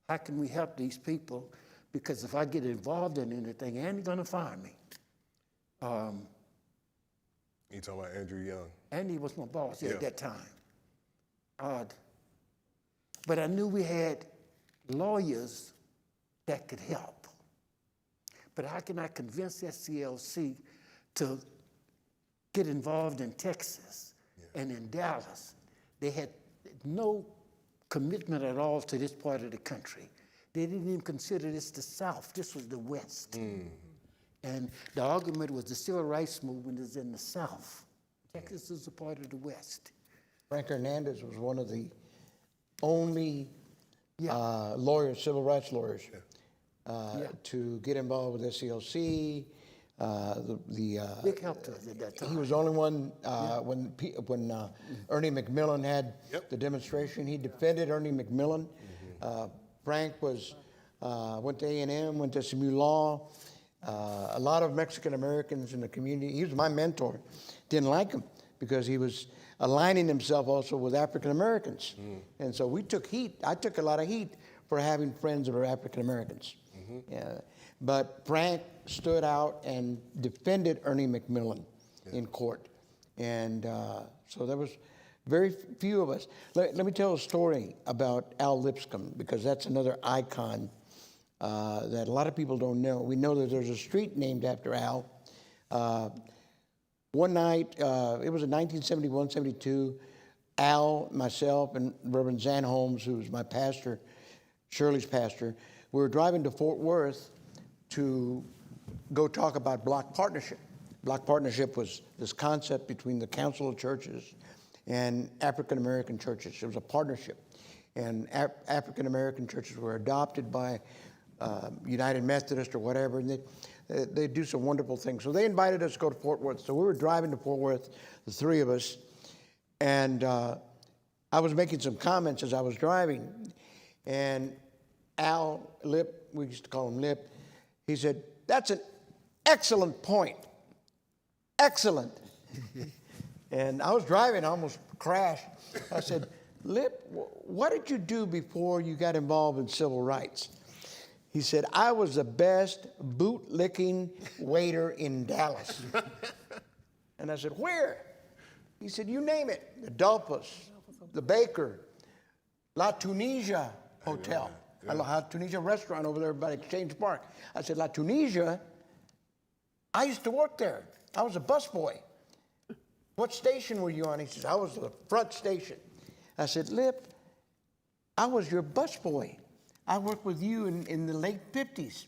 how can we help these people, because if I get involved in anything, Andy's going to fire me. You talking about Andrew Young? Andy was my boss at that time. But I knew we had lawyers that could help. But how can I convince SCLC to get involved in Texas and in Dallas? They had no commitment at all to this part of the country. They didn't even consider this the South. This was the West. And the argument was the civil rights movement is in the South. Texas is a part of the West. Frank Hernandez was one of the only lawyers, civil rights lawyers, to get involved with SCLC. Big help to us at that time. He was the only one when Ernie McMillan had the demonstration. He defended Ernie McMillan. Frank went to A&M, went to SMU Law. A lot of Mexican Americans in the community. He was my mentor. Didn't like him because he was aligning himself also with African Americans. And so we took heat. I took a lot of heat for having friends that were African Americans. But Frank stood out and defended Ernie McMillan in court. And so there was very few of us. Let me tell a story about Al Lipscomb, because that's another icon that a lot of people don't know. We know that there's a street named after Al. One night, it was in 1971, 72, Al, myself, and Reverend Zan Holmes, who was my pastor, Shirley's pastor, we were driving to Fort Worth to go talk about block partnership. Block partnership was this concept between the Council of Churches and African American churches. It was a partnership. And African American churches were adopted by United Methodist or whatever, and they do some wonderful things. So they invited us to go to Fort Worth. So we were driving to Fort Worth, the three of us, and I was making some comments as I was driving. And Al Lip, we used to call him Lip, he said, "That's an excellent point. Excellent." And I was driving, I almost crashed. I said, "Lip, what did you do before you got involved in civil rights?" He said, "I was the best boot-licking waiter in Dallas." And I said, "Where?" He said, "You name it. The Adolphus, the Baker, La Tunisia Hotel, La Tunisia restaurant over there by Exchange Park." I said, "La Tunisia? I used to work there. I was a busboy." "What station were you on?" He says, "I was the front station." I said, "Lip, I was your busboy I worked with you in the late 50s.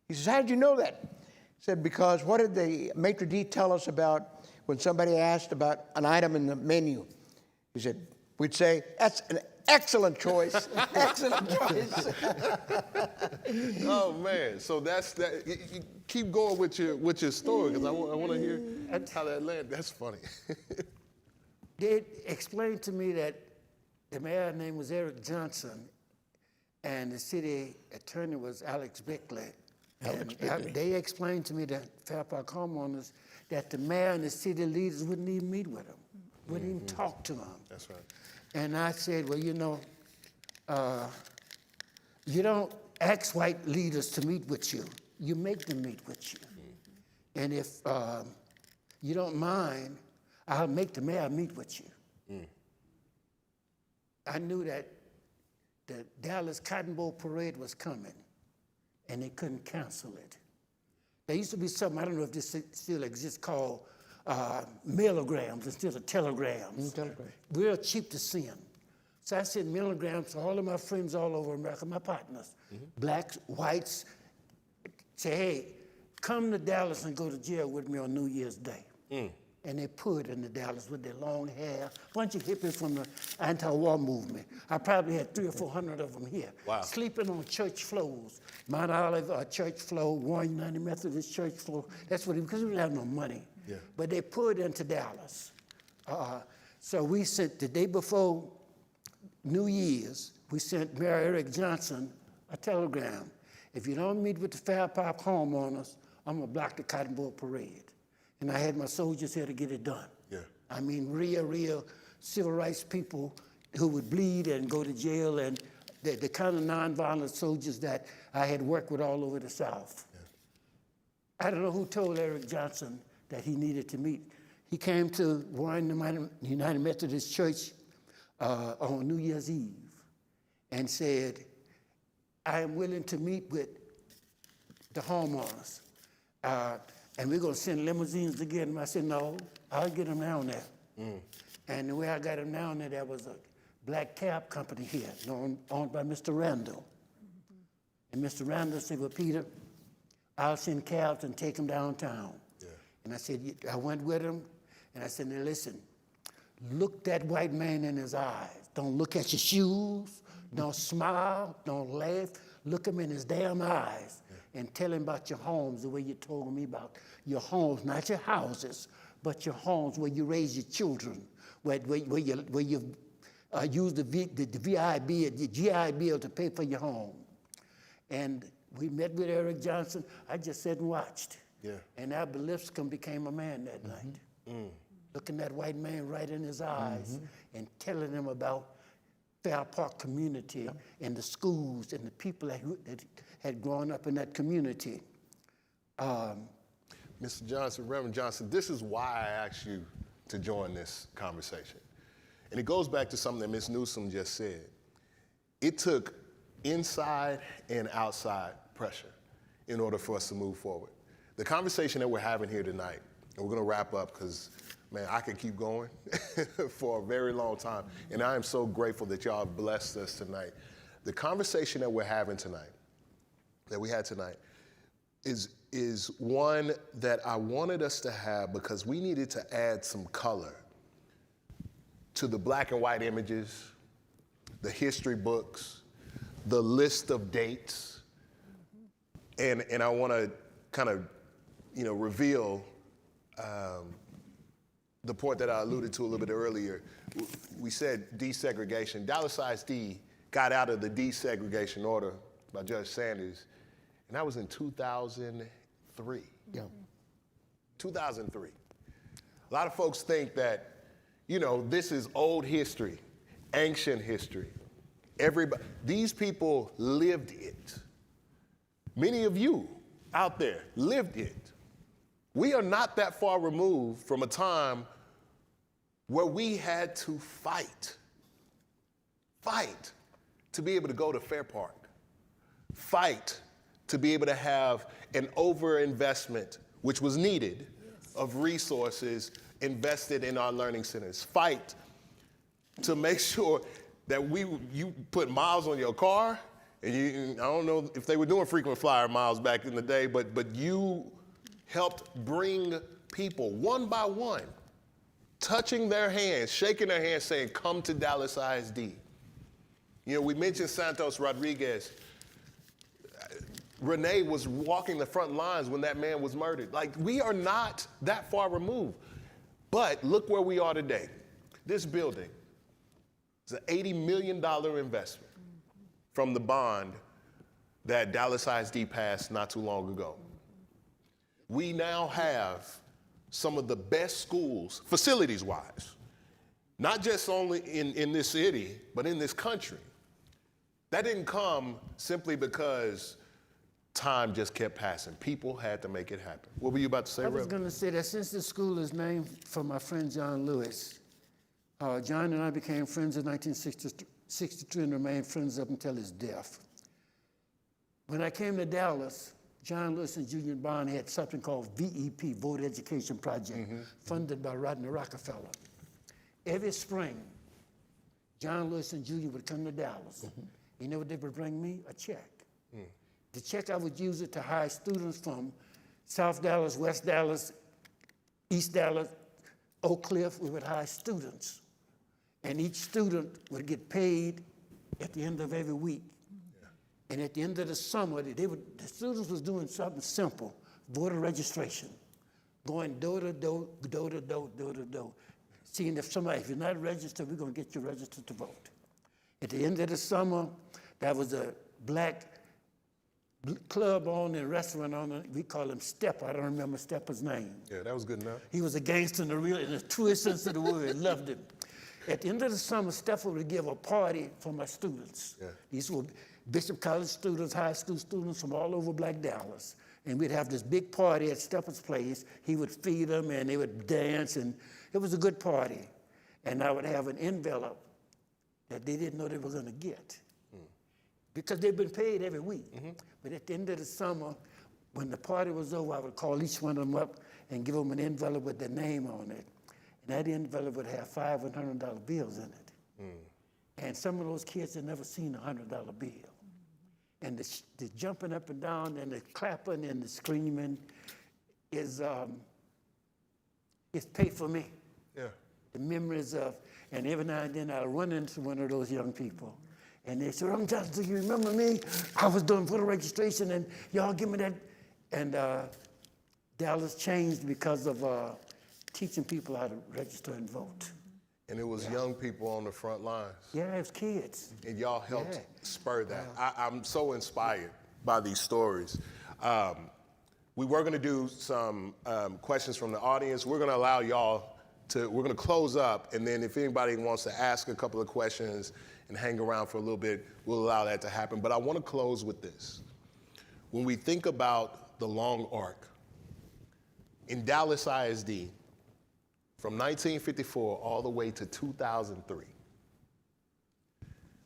He says, how did you know that? He said, because what did the maitre d' tell us about when somebody asked about an item in the menu? He said, we'd say, that's an excellent choice, excellent choice. Oh man, so that's that. You keep going with your story because I want to hear how that landed. That's funny. They explained to me that the mayor's name was Eric Johnson, and the city attorney was Alex Bickley. They explained to me that Fair Park homeowners that the mayor and the city leaders wouldn't even meet with them, wouldn't even talk to them. That's right. And I said, well, you know, you don't ask white leaders to meet with you. You make them meet with you. And if you don't mind, I'll make the mayor meet with you. I knew that the Dallas Cotton Bowl Parade was coming, and they couldn't cancel it. There used to be something, I don't know if this still exists, called milligrams instead of telegrams. Real cheap to send. So I sent milligrams to all of my friends all over America, my partners, blacks, whites, say, hey, come to Dallas and go to jail with me on New Year's Day. And they poured into Dallas with their long hair, a bunch of hippies from the anti-war movement. I probably had 300 or 400 of them here, sleeping on church floors. Mount Olive church floor, Warren United Methodist church floor. That's what because we didn't have no money. Yeah. But they poured into Dallas. So we sent, the day before New Year's, we sent Mayor Eric Johnson a telegram. If you don't meet with the Fair Park homeowners, I'm gonna block the Cotton Bowl Parade. And I had my soldiers here to get it done. Yeah. I mean, real civil rights people who would bleed and go to jail, and the kind of nonviolent soldiers that I had worked with all over the South. Yeah. I don't know who told Eric Johnson that he needed to meet. He came to Warren United Methodist Church on New Year's Eve and said, I am willing to meet with the homeowners. And we're going to send limousines to get them. I said, no, I'll get them down there. And the way I got them down there was a black cab company here, owned by Mr. Randall. And Mr. Randall said, well, Peter, I'll send cabs and take them downtown. Yeah. And I said, I went with him, and I said, now listen, look that white man in his eyes. Don't look at your shoes, don't smile, don't laugh. Look him in his damn eyes. And tell him about your homes the way you told me about your homes, not your houses, but your homes where you raise your children, where you use the GI Bill to pay for your home. And we met with Eric Johnson. I just sat and watched. Yeah. And Albert Lipscomb became a man that night. Looking that white man right in his eyes and telling him about Fair Park community and the schools and the people that had grown up in that community. Mr. Johnson, Reverend Johnson, this is why I asked you to join this conversation. And it goes back to something that Ms. Newsom just said. It took inside and outside pressure in order for us to move forward. The conversation that we're having here tonight, and we're gonna wrap up because man, I could keep going for a very long time. And I am so grateful that y'all blessed us tonight. The conversation that we're having tonight, that we had tonight, is one that I wanted us to have because we needed to add some color to the black and white images, the history books, the list of dates. And I want to kind of, reveal the point that I alluded to a little bit earlier. We said desegregation. Dallas ISD got out of the desegregation order by Judge Sanders, and that was in 2003. Yeah. 2003. A lot of folks think that, this is old history, ancient history. These people lived it. Many of you out there lived it. We are not that far removed from a time where we had to fight to be able to go to Fair Park, fight to be able to have an overinvestment, which was needed, of resources invested in our learning centers, fight to make sure that you put miles on your car And I don't know if they were doing frequent flyer miles back in the day, but you helped bring people one by one, touching their hands, shaking their hands, saying, come to Dallas ISD. You know, we mentioned Santos Rodriguez. Renee was walking the front lines when that man was murdered. Like, we are not that far removed. But look where we are today. This building is an $80 million investment from the bond that Dallas ISD passed not too long ago. We now have some of the best schools, facilities-wise, not just only in this city, but in this country. That didn't come simply because time just kept passing. People had to make it happen. What were you about to say, I was Reverend? going to say that since the school is named for my friend John Lewis, John and I became friends in 1963 and remained friends up until his death. When I came to Dallas, John Lewis and Julian Bond had something called VEP, Voter Education Project, funded by Rodney Rockefeller. Every spring, John Lewis and Julian would come to Dallas. You know what they would bring me? A check. The check, I would use it to hire students from South Dallas, West Dallas, East Dallas, Oak Cliff. We would hire students. And each student would get paid at the end of every week. And at the end of the summer, the students was doing something simple, voter registration, going door to door, door to door, door to door, seeing if you're not registered, we're going to get you registered to vote. At the end of the summer, there was a black club on and restaurant on, we call him Stepper. I don't remember Stepper's name. Yeah, that was good enough. He was a gangster in the truest sense of the word, loved him. At the end of the summer, Stepper would give a party for my students. Yeah. These were Bishop College students, high school students from all over Black Dallas. And we'd have this big party at Stepper's place. He would feed them and they would dance, and it was a good party. And I would have an envelope that they didn't know they were going to get, because they've been paid every week. But at the end of the summer, when the party was over, I would call each one of them up and give them an envelope with their name on it. And that envelope would have $5 and $100 bills in it. And some of those kids had never seen a $100 bill. And the jumping up and down and the clapping and the screaming is paid for me. Yeah. The memories of, and every now and then I'll run into one of those young people. And they say, Reverend Johnson, do you remember me? I was doing voter registration and y'all give me that. And Dallas changed because of teaching people how to register and vote. And it was young people on the front lines. Yeah, it was kids. And y'all helped Yeah. spur that. I'm so inspired by these stories. We were going to do some questions from the audience. We're going to allow y'all we're going to close up, and then if anybody wants to ask a couple of questions and hang around for a little bit, we'll allow that to happen. But I want to close with this. When we think about the long arc, in Dallas ISD, from 1954 all the way to 2003,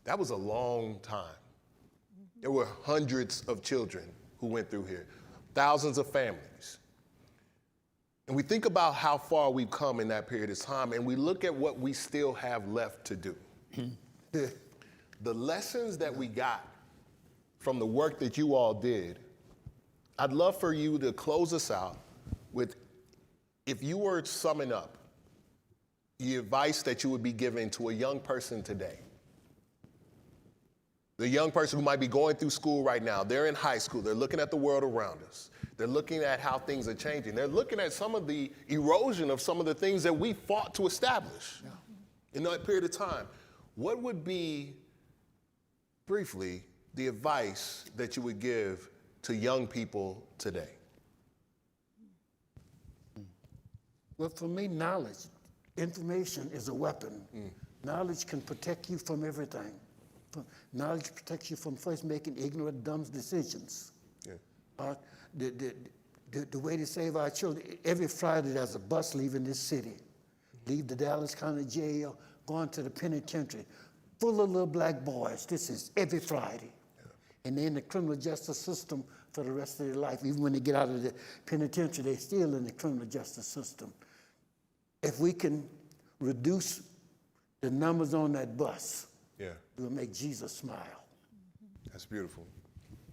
that was a long time. There were hundreds of children who went through here, thousands of families. And we think about how far we've come in that period of time, and we look at what we still have left to do. The lessons that we got from the work that you all did, I'd love for you to close us out with, if you were summing up the advice that you would be giving to a young person today, the young person who might be going through school right now, they're in high school, they're looking at the world around us, they're looking at how things are changing, they're looking at some of the erosion of some of the things that we fought to establish in that period of time. What would be, briefly, the advice that you would give to young people today? Well, for me, knowledge, information is a weapon. Knowledge can protect you from everything. Knowledge protects you from first making ignorant, dumb decisions. Yeah. The way to save our children, every Friday there's a bus leaving this city, leave the Dallas County Jail, going to the penitentiary, full of little black boys. This is every Friday. Yeah. And they're in the criminal justice system for the rest of their life. Even when they get out of the penitentiary, they're still in the criminal justice system. If we can reduce the numbers on that bus, yeah, it will make Jesus smile. That's beautiful.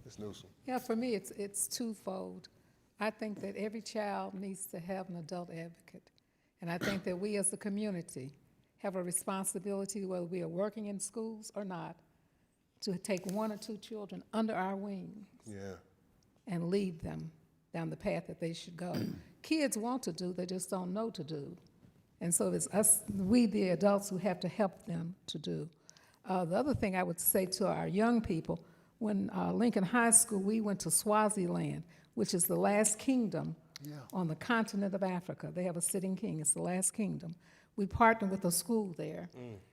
Ms. Newsom. Yeah, for me, it's twofold. I think that every child needs to have an adult advocate. And I think that we as a community have a responsibility, whether we are working in schools or not, to take 1 or 2 children under our wings Yeah. and lead them down the path that they should go. Kids want to do, they just don't know to do. And so it's us, we the adults, who have to help them to do. The other thing I would say to our young people, when Lincoln High School, we went to Swaziland, which is the last kingdom on the continent of Africa. They have a sitting king, it's the last kingdom. We partnered with a school there.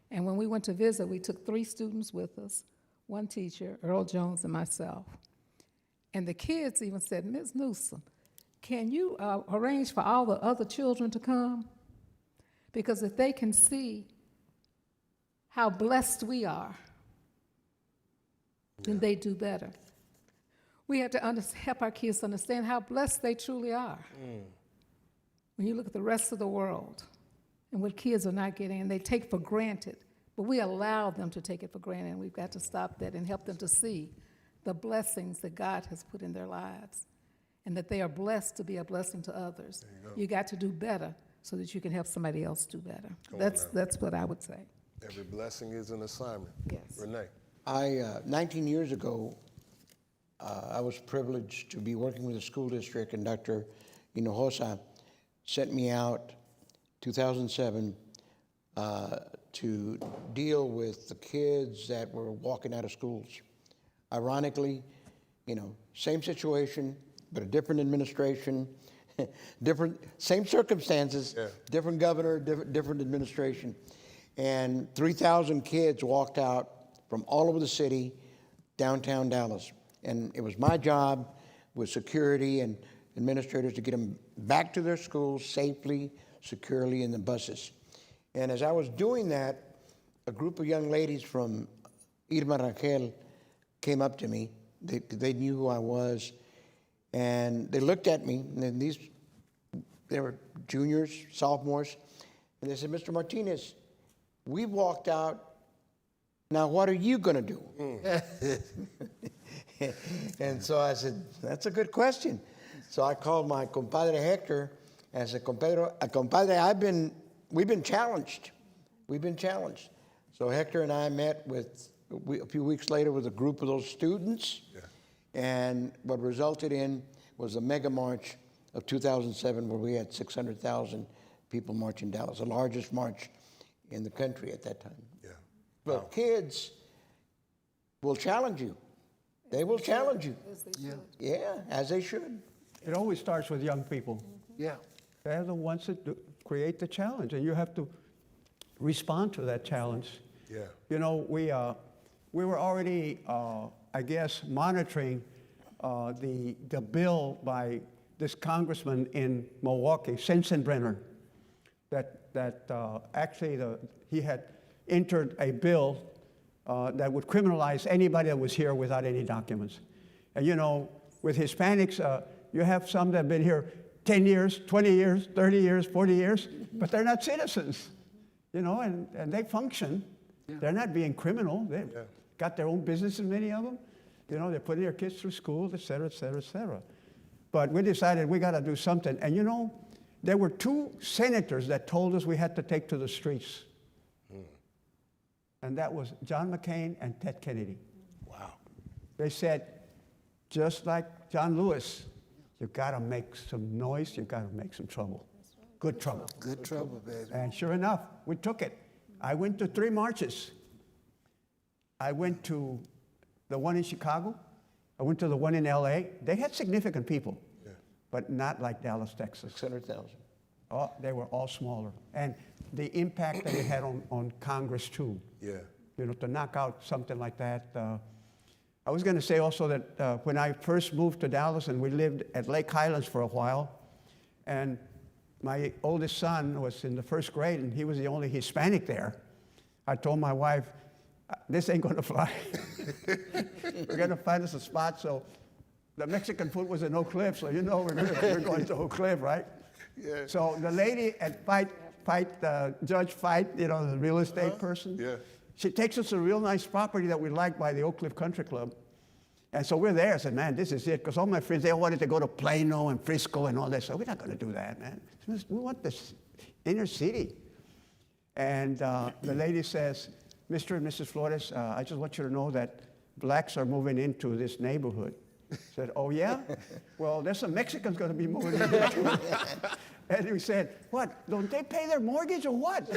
And when we went to visit, we took 3 students with us, 1 teacher, Earl Jones, and myself. And the kids even said, Ms. Newsom, can you arrange for all the other children to come? Because if they can see how blessed we are, then they do better. We have to help our kids understand how blessed they truly are. When you look at the rest of the world and what kids are not getting, and they take for granted, but we allow them to take it for granted, and we've got to stop that and help them to see the blessings that God has put in their lives and that they are blessed to be a blessing to others. You got to do better so that you can help somebody else do better. That's what I would say. Every blessing is an assignment. Yes. Renee. 19 years ago, I was privileged to be working with the school district, and Dr. Hinojosa sent me out 2007 to deal with the kids that were walking out of schools. Ironically, same situation, but a different administration, same circumstances, different governor, different administration. And 3,000 kids walked out from all over the city, downtown Dallas. And it was my job with security and administrators to get them back to their schools safely, securely in the buses. And as I was doing that, a group of young ladies from Irma Rangel came up to me. They knew who I was. And they looked at me, and they were juniors, sophomores, and they said, Mr. Martinez, we walked out. Now, what are you going to do? And so I said, that's a good question. So I called my compadre Hector and I said, compadre, we've been challenged. We've been challenged. So Hector and I met a few weeks later with a group of those students. And what resulted in was a mega march of 2007 where we had 600,000 people march in Dallas, the largest march in the country at that time. But kids will challenge you. They will challenge you. As they should. Yeah, as they should. It always starts with young people. Yeah. They're the ones that create the challenge, and you have to respond to that challenge. We were already, I guess, monitoring the bill by this congressman in Milwaukee, Sensenbrenner, that actually he had entered a bill that would criminalize anybody that was here without any documents. And with Hispanics, you have some that have been here 10 years, 20 years, 30 years, 40 years, but they're not citizens, and they function. They're not being criminal. They've got their own businesses, many of them. They're putting their kids through school, et cetera, et cetera, et cetera. But we decided we got to do something. And there were 2 senators that told us we had to take to the streets. And that was John McCain and Ted Kennedy. Wow. They said, just like John Lewis, you've got to make some noise, you've got to make some trouble. Good trouble. Good trouble, baby. And sure enough, we took it. I went to 3 marches. I went to the one in Chicago. I went to the one in LA. They had significant people, but not like Dallas, Texas. 600,000. Oh, they were all smaller. And the impact that it had on Congress, too. To knock out something like that. I was going to say also that when I first moved to Dallas, and we lived at Lake Highlands for a while, and my oldest son was in the 1st grade, and he was the only Hispanic there, I told my wife, this ain't going to fly. We're going to find us a spot. So the Mexican food was in Oak Cliff, so we're going to Oak Cliff, right? So the lady at Judge Fight, the real estate person, she takes us a real nice property that we like by the Oak Cliff Country Club. And so we're there. I said, man, this is it. Because all my friends, they all wanted to go to Plano and Frisco and all that. So we're not going to do that, man. We want this inner city. And the lady says, Mr. and Mrs. Flores, I just want you to know that blacks are moving into this neighborhood. I said, oh, yeah? Well, there's some Mexicans going to be moving in there, too. And we said, what, don't they pay their mortgage or what?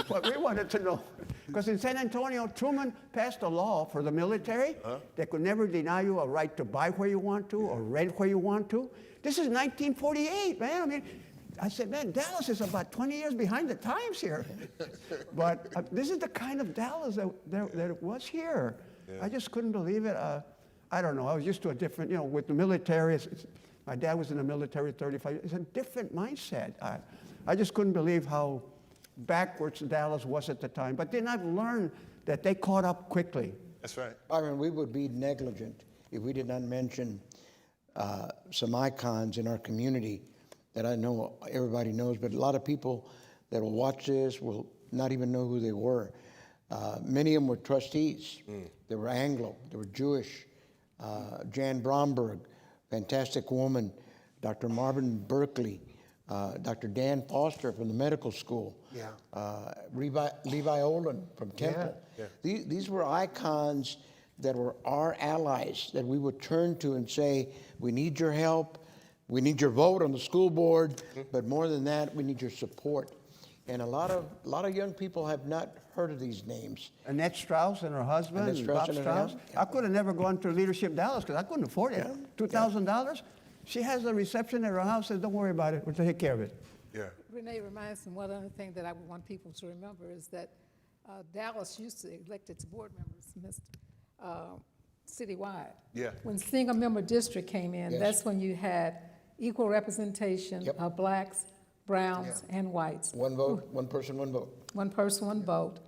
What we wanted to know. Because in San Antonio, Truman passed a law for the military that could never deny you a right to buy where you want to or rent where you want to. This is 1948, man. I mean, I said, man, Dallas is about 20 years behind the times here. But this is the kind of Dallas that it was here. Yeah. I just couldn't believe it. I don't know. I was used to a different, with the military. My dad was in the military 35 years. It's a different mindset. I just couldn't believe how backwards Dallas was at the time. But then I've learned that they caught up quickly. That's right. Byron, we would be negligent if we did not mention some icons in our community that I know everybody knows, but a lot of people that will watch this will not even know who they were. Many of them were trustees. They were Anglo, they were Jewish. Jan Bromberg, fantastic woman. Dr. Marvin Berkeley, Dr. Dan Foster from the medical school. Yeah. Levi Olin from Temple. Yeah. These were icons that were our allies that we would turn to and say, we need your help, we need your vote on the school board, but more than that, we need your support. And a lot of young people have not heard of these names. Annette Strauss and her husband, Annette Strauss Bob and her Strauss. husband. I could have never gone to Leadership Dallas because I couldn't afford it. $2,000. She has a reception at her house, says, don't worry about it, we'll take care of it. Yeah. Renee reminds me, one other thing that I would want people to remember is that Dallas used to elect its board members, citywide. Yeah. When single-member district came in, Yes. that's when you had equal representation Yep. of blacks, browns, and whites. One vote, one person, one vote. One person, one vote.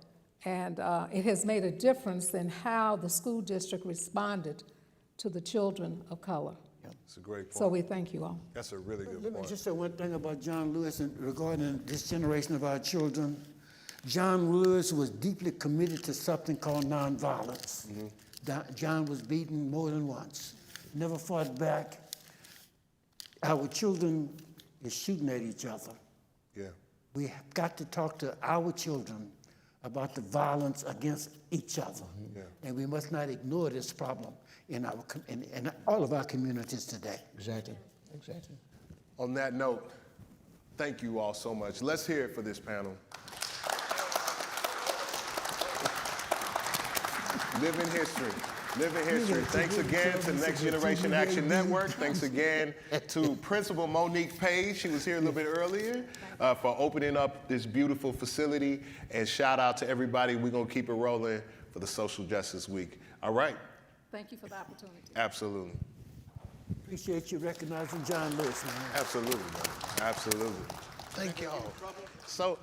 And it has made a difference in how the school district responded to the children of color. That's a great point. So we thank you all. That's a really good Let me point. just say one thing about John Lewis and regarding this generation of our children. John Lewis was deeply committed to something called nonviolence. John was beaten more than once, never fought back. Our children is shooting at each other. Yeah. We have got to talk to our children about the violence against each other. Yeah. And we must not ignore this problem in all of our communities today. Exactly. On that note, thank you all so much. Let's hear it for this panel. Living history. Living history. Thanks again to Next Generation Action Network. Thanks again to Principal Monique Page. She was here a little bit earlier for opening up this beautiful facility. And shout out to everybody. We're going to keep it rolling for the Social Justice Week. All right? Thank you for the opportunity. Absolutely. Appreciate you recognizing John Lewis, man. Absolutely, man. Absolutely. Thank y'all. So,